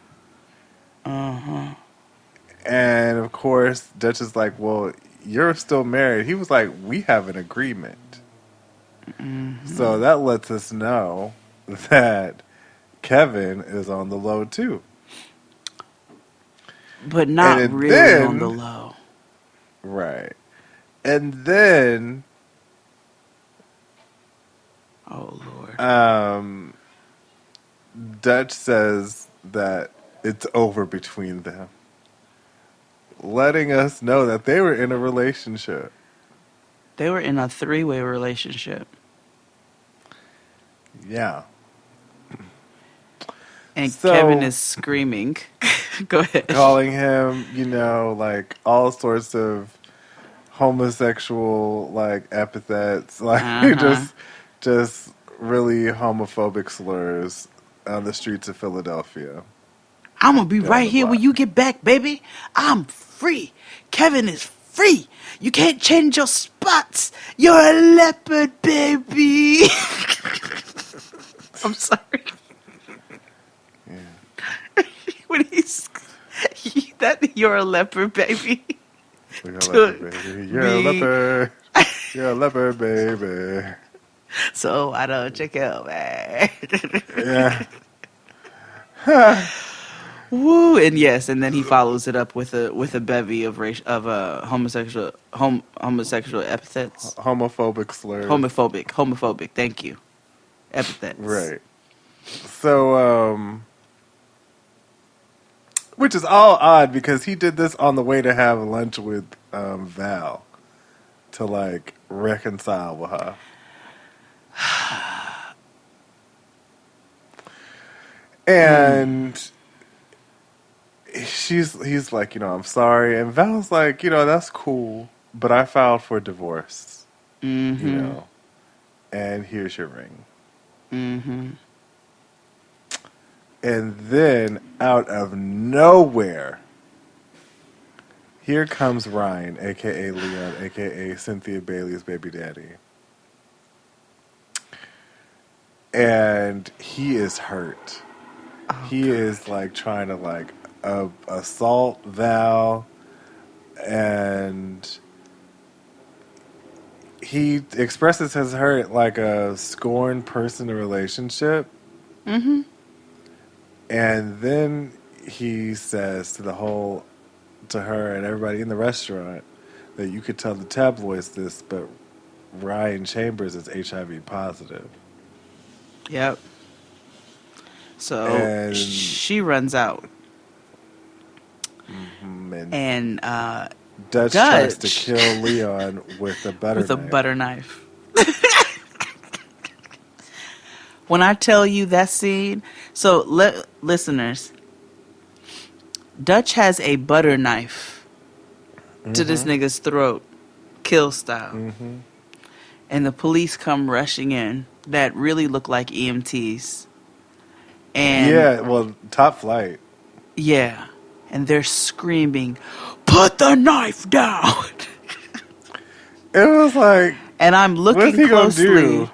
Uh-huh. And, of course, Dutch is like, well, you're still married. He was like, we have an agreement. Mm-hmm. So that lets us know that Kevin is on the low too. But not really on the low. Right. And then oh Lord. Dutch says that it's over between them. Letting us know that they were in a relationship. They were in a 3-way relationship. Yeah. And Kevin is screaming. Go ahead. Calling him, like all sorts of homosexual epithets, just really homophobic slurs on the streets of Philadelphia. I'm gonna be right here when you get back, baby. I'm free. Kevin is free. You can't change your spots. You're a leopard, baby. I'm sorry. Yeah. When you're a leopard, baby. You're a leopard, baby. You're a leopard. You're a leopard, baby. So why don't you kill me? Yeah. Woo! And yes, and then he follows it up with a bevy of homosexual epithets, homophobic slurs, homophobic. Thank you, epithets. Right. So, which is all odd because he did this on the way to have lunch with Val to reconcile with her. And he's like, I'm sorry. And Val's like, that's cool, but I filed for divorce. Mm-hmm. And here's your ring. Mm-hmm. And then, out of nowhere, here comes Ryan, a.k.a. Leon, a.k.a. Cynthia Bailey's baby daddy. And he is hurt. He is, trying to, assault Val. And he expresses his hurt like a scorned person in a relationship. Mm-hmm. And then he says to her and everybody in the restaurant that you could tell the tabloids this, but Ryan Chambers is HIV positive. Yep. So And she runs out. And Dutch tries to kill Leon with a butter knife. When I tell you that scene, so listeners, Dutch has a butter knife to this nigga's throat, kill style. And the police come rushing in that really look like EMTs. And top flight. Yeah. And they're screaming, "Put the knife down!" It was like, and I'm looking closely,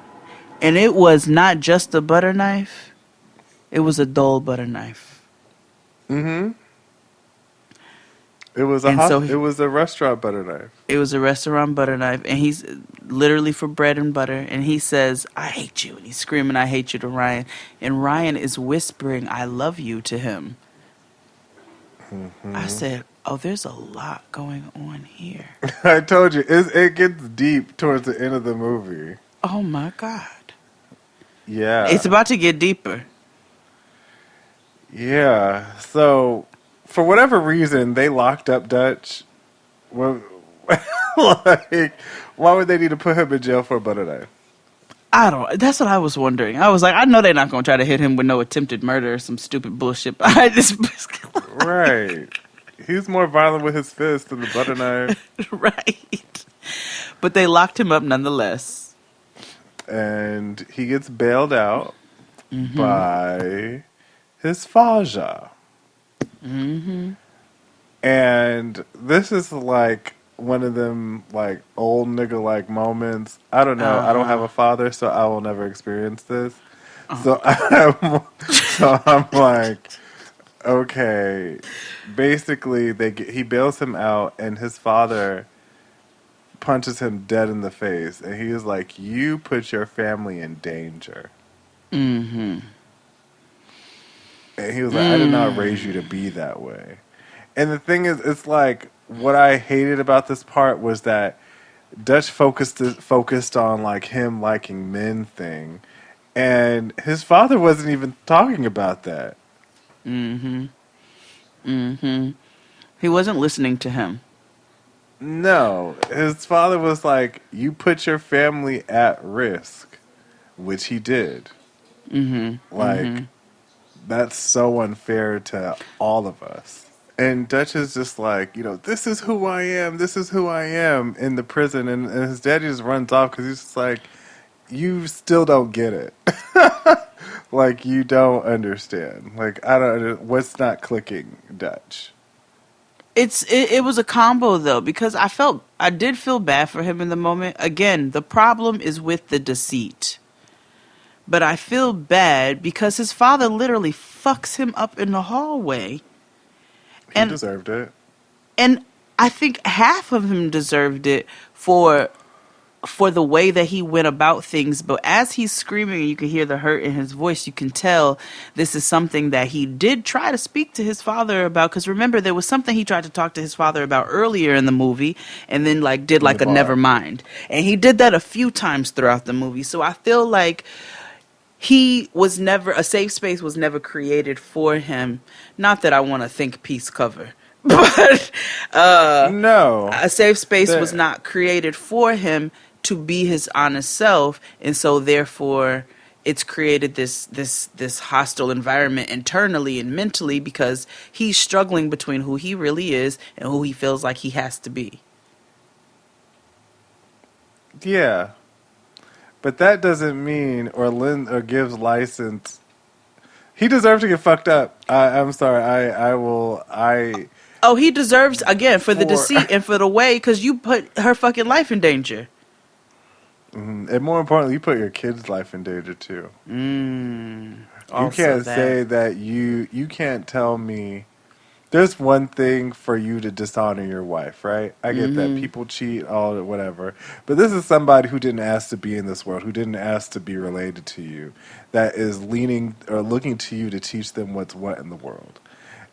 and it was not just a butter knife; it was a dull butter knife. It was it was a restaurant butter knife. It was a restaurant butter knife, and he's literally for bread and butter. And he says, "I hate you," and he's screaming, "I hate you" to Ryan, and Ryan is whispering, "I love you" to him. I said, "Oh, there's a lot going on here." I told you, it gets deep towards the end of the movie. Oh my God. Yeah. It's about to get deeper. Yeah. So, for whatever reason, they locked up Dutch. Well, like, why would they need to put him in jail for a butter knife? That's what I was wondering. I was like, I know they're not going to try to hit him with no attempted murder or some stupid bullshit. Right. He's more violent with his fist than the butter knife. Right. But they locked him up nonetheless. And he gets bailed out by his Faja. And this is like one of them like old nigga like moments. I don't know. I don't have a father, so I will never experience this. So I'm like, okay. Basically, he bails him out, and his father punches him dead in the face, and he is like, "You put your family in danger." And he was like, "I did not raise you to be that way." And the thing is, it's like, what I hated about this part was that Dutch focused on like him liking men thing, and his father wasn't even talking about that. He wasn't listening to him. No, his father was like, "You put your family at risk," which he did. That's so unfair to all of us. And Dutch is just like, this is who I am. This is who I am in the prison. And his daddy just runs off because he's just like, you still don't get it. Like, you don't understand. Like, what's not clicking, Dutch? It was a combo though, because I did feel bad for him in the moment. Again, the problem is with the deceit. But I feel bad because his father literally fucks him up in the hallway. He deserved it. And I think half of him deserved it for the way that he went about things. But as he's screaming, you can hear the hurt in his voice. You can tell this is something that he did try to speak to his father about. Because remember, there was something he tried to talk to his father about earlier in the movie, and then did a never mind. And he did that a few times throughout the movie. So I feel like a safe space was never created for him. Not that I want to think peace cover, but no, a safe space was not created for him to be his honest self, and so therefore it's created this hostile environment internally and mentally because he's struggling between who he really is and who he feels like he has to be. Yeah. But that doesn't mean or gives license. He deserves to get fucked up. I'm sorry. Oh, he deserves, again, for the deceit and for the way, because you put her fucking life in danger. And more importantly, you put your kid's life in danger too. You can't say that you can't tell me. There's one thing for you to dishonor your wife, right? I get that. People cheat, all that, whatever. But this is somebody who didn't ask to be in this world, who didn't ask to be related to you, that is leaning or looking to you to teach them what's what in the world.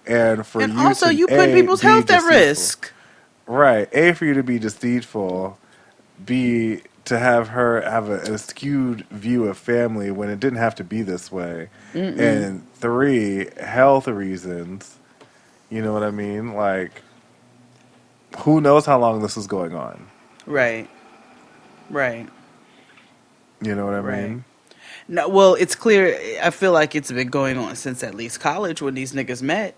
And for And you also, to you put people's be health at deceitful. risk. Right. A, for you to be deceitful. B, to have her have a skewed view of family when it didn't have to be this way. Mm-mm. And 3, health reasons. You know what I mean? Like, who knows how long this was going on? Right. Right. You know what I Right. mean? No, well, it's clear. I feel like it's been going on since at least college when these niggas met.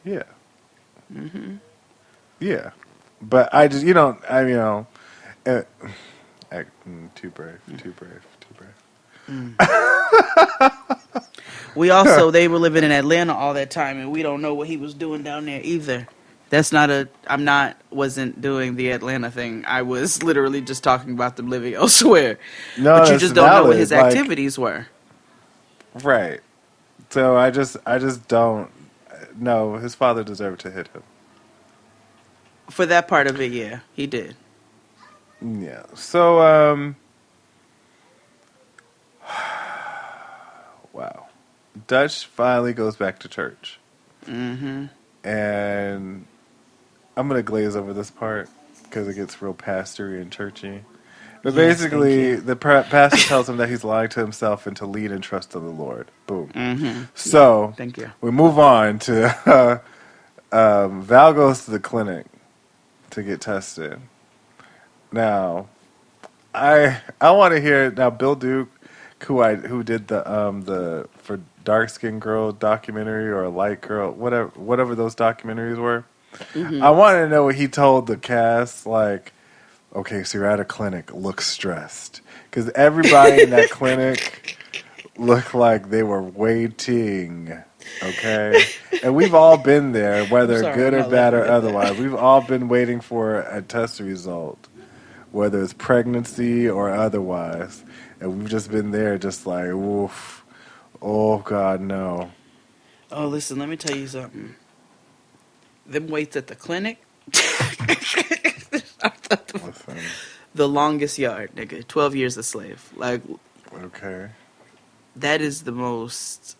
Yeah. Mm-hmm. Yeah. But I just, too brave, too brave, too brave. We also, they were living in Atlanta all that time, and we don't know what he was doing down there either. Wasn't doing the Atlanta thing. I was literally just talking about them living elsewhere. No, but you that's just don't know what valid. his Like, activities were. Right. So I just don't. No, his father deserved to hit him. For that part of it, yeah, he did. Yeah. So, wow. Dutch finally goes back to church. Mm-hmm. And I'm going to glaze over this part because it gets real pastory and churchy. But Yes, basically, the pastor tells him that he's lying to himself and to lead and trust in the Lord. Boom. Mm-hmm. So, Yeah, thank you. we move on to Val goes to the clinic to get tested. Now, I want to hear now. Bill Duke, who did the for dark skinned girl documentary or light girl, whatever those documentaries were. Mm-hmm. I wanted to know what he told the cast. Like, okay, so you're at a clinic, look stressed, because everybody in that clinic looked like they were waiting. Okay, and we've all been there, whether sorry, good I'm or not bad or laughing at that. otherwise. We've all been waiting for a test result, whether it's pregnancy or otherwise, and we've just been there, just like, oof, oh God, no. Oh, listen, let me tell you something. Them waits at the clinic. Listen. The longest yard, nigga. 12 years a slave. Like, Okay. that is the most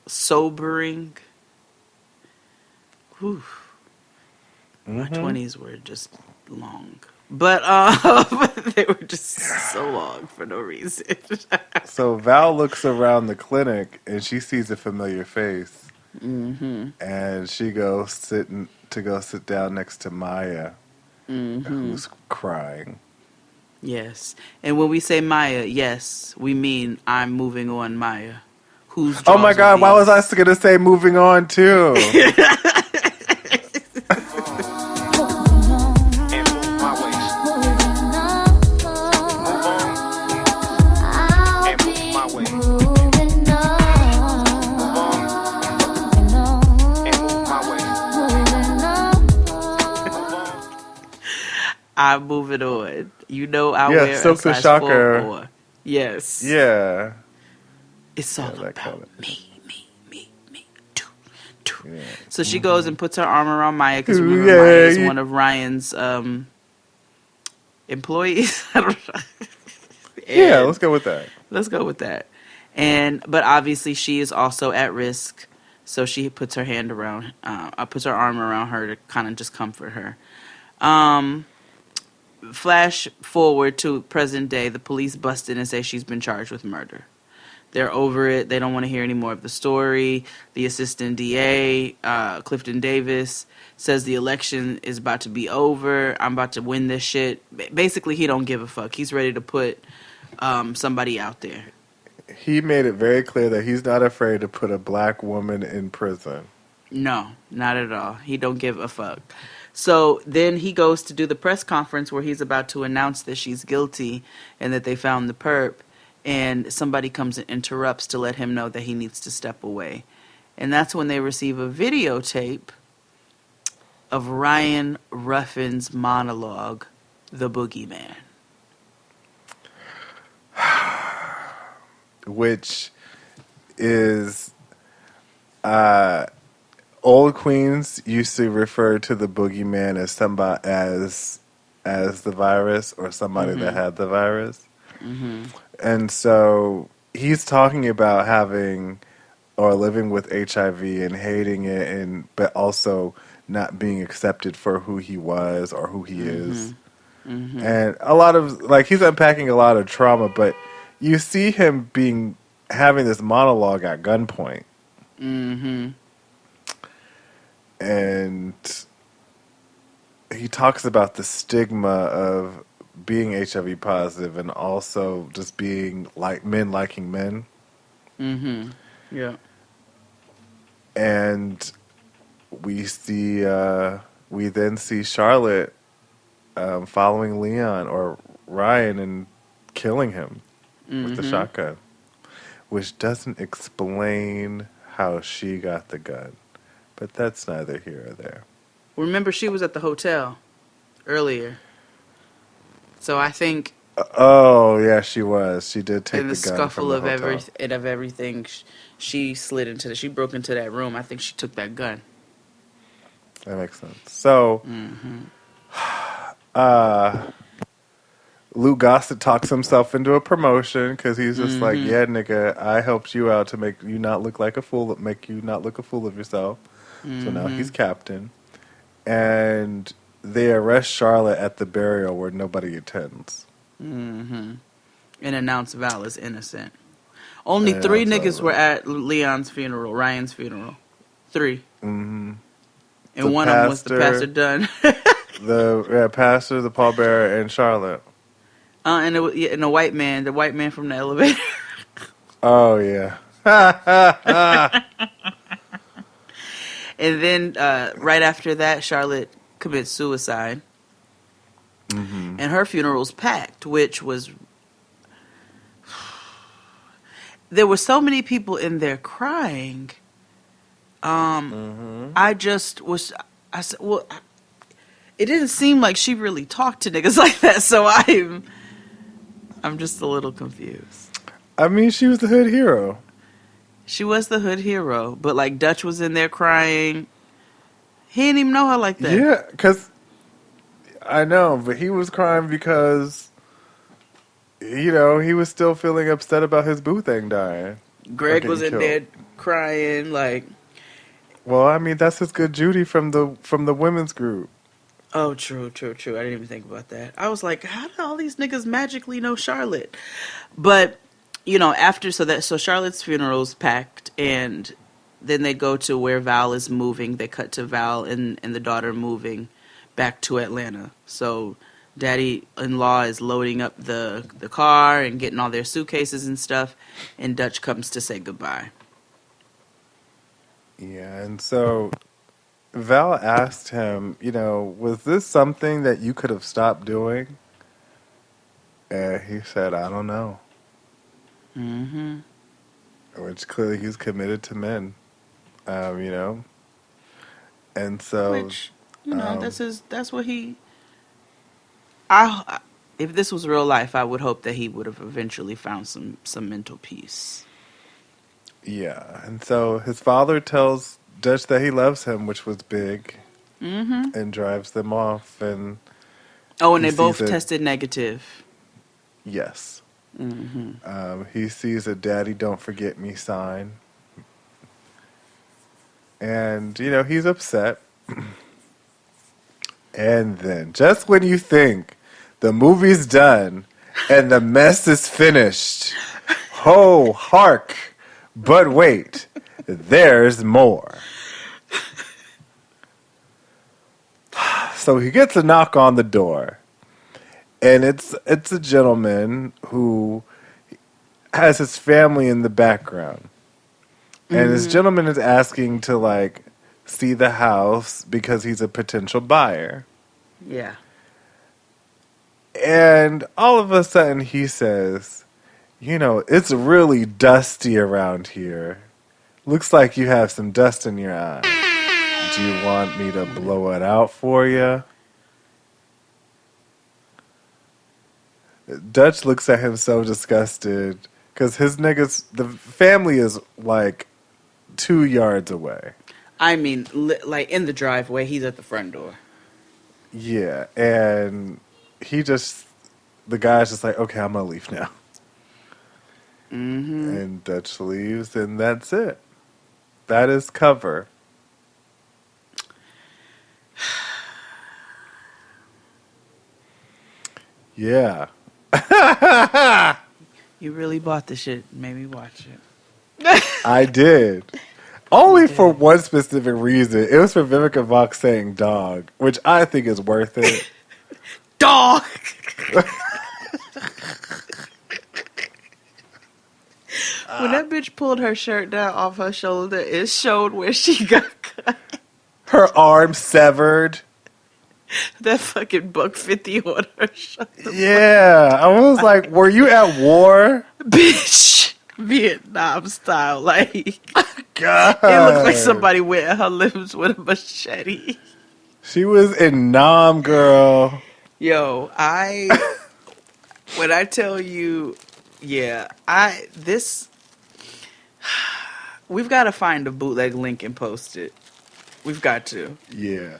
sobering. Whew. My 20s were just long. But they were just so long for no reason. So Val looks around the clinic and she sees a familiar face. Mm-hmm. And she goes sit down next to Maya, Mm-hmm. who's crying. Yes. And when we say Maya, yes, we mean I'm moving on Maya. Who's Oh my God, why was I going to say moving on too? I'm moving on. You know I Yeah, wear Silk a the size Shocker. 4 more. Yes. Yeah. It's all that about kinda. me. So she goes and puts her arm around Maya because remember Yay. Maya is one of Ryan's employees. I don't know. Yeah, let's go with that. Let's go with that. But obviously she is also at risk, so she puts her arm around her to kind of just comfort her. Flash forward to present day, the police bust in and say she's been charged with murder. They're over it. They don't want to hear any more of the story. The assistant DA, Clifton Davis, says the election is about to be over. I'm about to win this shit. Basically, he don't give a fuck. He's ready to put somebody out there. He made it very clear that he's not afraid to put a black woman in prison. No, not at all. He don't give a fuck. So then he goes to do the press conference where he's about to announce that she's guilty and that they found the perp. And somebody comes and interrupts to let him know that he needs to step away. And that's when they receive a videotape of Ryan Ruffin's monologue, The Boogeyman. Which is old queens used to refer to the boogeyman as somebody as the virus or somebody that had the virus. Mm-hmm. And so he's talking about having or living with HIV and hating it, but also not being accepted for who he was or who he is. And a lot of he's unpacking a lot of trauma, but you see him having this monologue at gunpoint. And he talks about the stigma of being HIV positive and also just being like men liking men. Yeah. And we then see Charlotte following Leon or Ryan and killing him with the shotgun, which doesn't explain how she got the gun, but that's neither here or there. Remember, she was at the hotel earlier. So I think Oh yeah, she was. She did take in the the gun from scuffle the of hotel. everything, she she broke into that room. I think she took that gun. That makes sense. So, Lou Gossett talks himself into a promotion because he's just like, "Yeah, nigga, I helped you out to make you not look like a fool, make you not look a fool of yourself." So now he's captain, and they arrest Charlotte at the burial where nobody attends. And announce Val as innocent. Only 3 niggas were at Leon's funeral, Ryan's funeral. 3. And one of them was the pastor Dunn. the pastor, the pallbearer, and Charlotte. And the white man from the elevator. Oh yeah. And then right after that, Charlotte commits suicide. And her funeral's packed, which was... There were so many people in there crying. I just was... I said, well... It didn't seem like she really talked to niggas like that, so I'm just a little confused. I mean, she was the hood hero. She was the hood hero, but like Dutch was in there crying. He didn't even know her like that. Yeah, because I know, but he was crying because he was still feeling upset about his boo thing dying. Greg was in there crying like. Well, I mean, that's his good Judy from the women's group. Oh, true. I didn't even think about that. I was like, how do all these niggas magically know Charlotte? But so Charlotte's funeral's packed, and then they go to where Val is moving. They cut to Val and the daughter moving back to Atlanta. So daddy-in-law is loading up the car and getting all their suitcases and stuff, and Dutch comes to say goodbye. Yeah, and so Val asked him, was this something that you could have stopped doing? And he said, I don't know. Which clearly he's committed to men, And so... Which, that's what he... if this was real life, I would hope that he would have eventually found some mental peace. Yeah, and so his father tells Dutch that he loves him, which was big, and drives them off. And they both tested negative. Yes. He sees a "Daddy, don't forget me" sign, and he's upset. And then, just when you think the movie's done and the mess is finished, ho, hark! But wait, there's more. So he gets a knock on the door, and it's a gentleman who has his family in the background. And this gentleman is asking to see the house because he's a potential buyer. Yeah. And all of a sudden he says, it's really dusty around here. Looks like you have some dust in your eye. Do you want me to blow it out for you? Dutch looks at him so disgusted because the family is 2 yards away. I mean, in the driveway, he's at the front door. Yeah, and the guy's just like, okay, I'm gonna leave now. And Dutch leaves, and that's it. That is cover. Yeah. You really bought the shit and made me watch it. I did. Only for one specific reason. It was for Vivica Vox saying dog, which I think is worth it. Dog! When that bitch pulled her shirt down off her shoulder, it showed where she got cut. Her arm severed. That fucking $1.50 on her shoulder. Yeah. I was like, were you at war? Bitch. Vietnam style. Like, God. it looked like somebody went at her limbs with a machete. She was in Nam, girl. Yo, when I tell you, yeah, we've got to find a bootleg link and post it. We've got to. Yeah.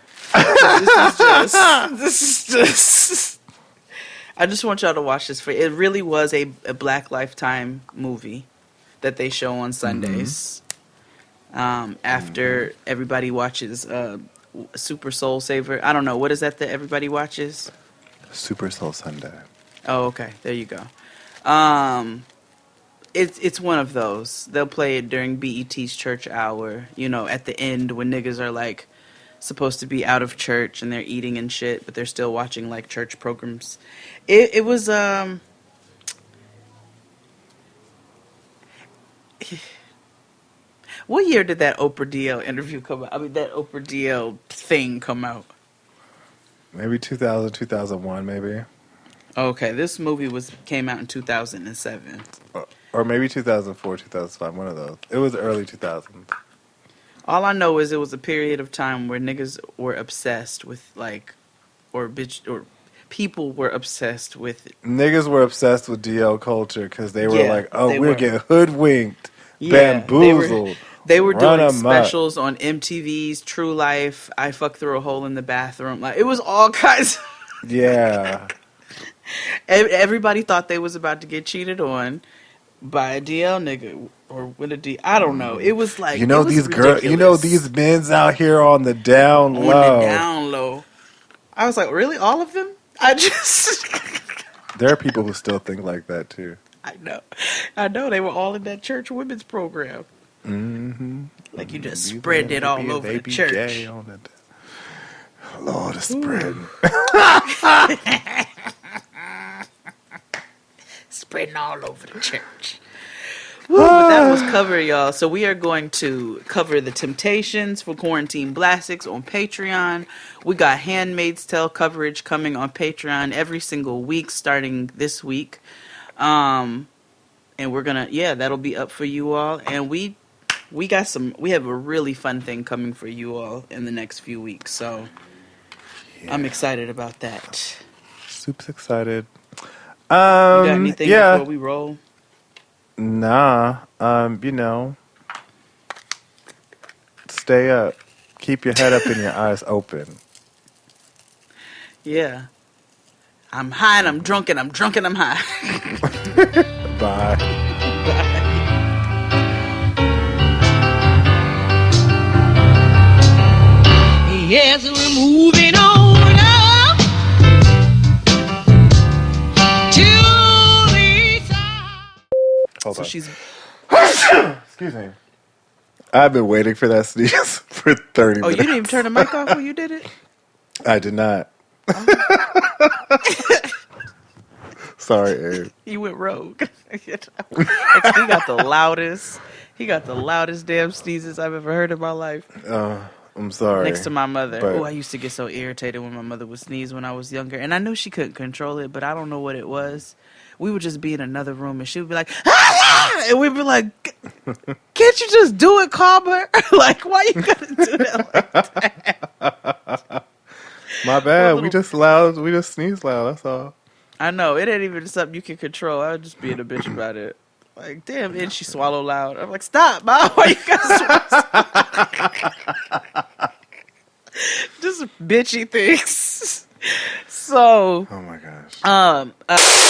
This is just. I just want y'all to watch this. It really was a Black Lifetime movie that they show on Sundays. After everybody watches Super Soul Saver. I don't know. What is that everybody watches? Super Soul Sunday. Oh, okay. There you go. It's one of those. They'll play it during BET's church hour, at the end when niggas are like supposed to be out of church and they're eating and shit, but they're still watching like church programs. It was what year did that Oprah DL interview come out? I mean, that Oprah DL thing come out? Maybe 2000, 2001, maybe. Okay, this movie came out in 2007. Or maybe 2004, 2005, one of those. It was early 2000s. All I know is it was a period of time where niggas were obsessed with, or people were obsessed with it. Niggas were obsessed with DL culture because they were we're getting hoodwinked, Yeah, bamboozled. They were doing amok. specials on MTV's True Life. I fucked through a hole in the bathroom. Like, it was all kinds. Yeah. Everybody thought they was about to get cheated on by a DL nigga or with a D. I don't know. It was like, these girls. These men's out here on the down low. On the down low. I was like, really, all of them? There are people who still think like that too. I know. They were all in that church women's program. Mm-hmm. Like, you just spread it all over the church. Gay on it. Lord, it's spreading. Spreading all over the church. Woo, but that was cover, y'all. So we are going to cover the Temptations for Quarantine Blastics on Patreon. We got Handmaid's Tale coverage coming on Patreon every single week starting this week. And we're gonna, that'll be up for you all. And we have a really fun thing coming for you all in the next few weeks. So I'm excited about that. Super excited. You got anything before we roll? Nah. Stay up. Keep your head up and your eyes open. Yeah. I'm high and I'm drunk and I'm drunk and I'm high. Bye. Bye. Yes, we're moving on up to the top. Hold on. She's. Excuse me. I've been waiting for that sneeze for 30 minutes. Oh, you didn't even turn the mic off when you did it? I did not. Sorry, Abe. You went rogue. He got the loudest. He got the loudest damn sneezes I've ever heard in my life. I'm sorry. Next to my mother. But... Oh, I used to get so irritated when my mother would sneeze when I was younger. And I knew she couldn't control it, but I don't know what it was. We would just be in another room and she would be like, ah! And we'd be like, can't you just do it calmer? Like, why you gotta do that like that? My bad. We just sneeze loud. That's all. I know. It ain't even something you can control. I was just being a bitch about it. Like, damn, and she swallowed loud. I'm like, stop, Mom. Why you gotta swallow? Just bitchy things. So. Oh my gosh.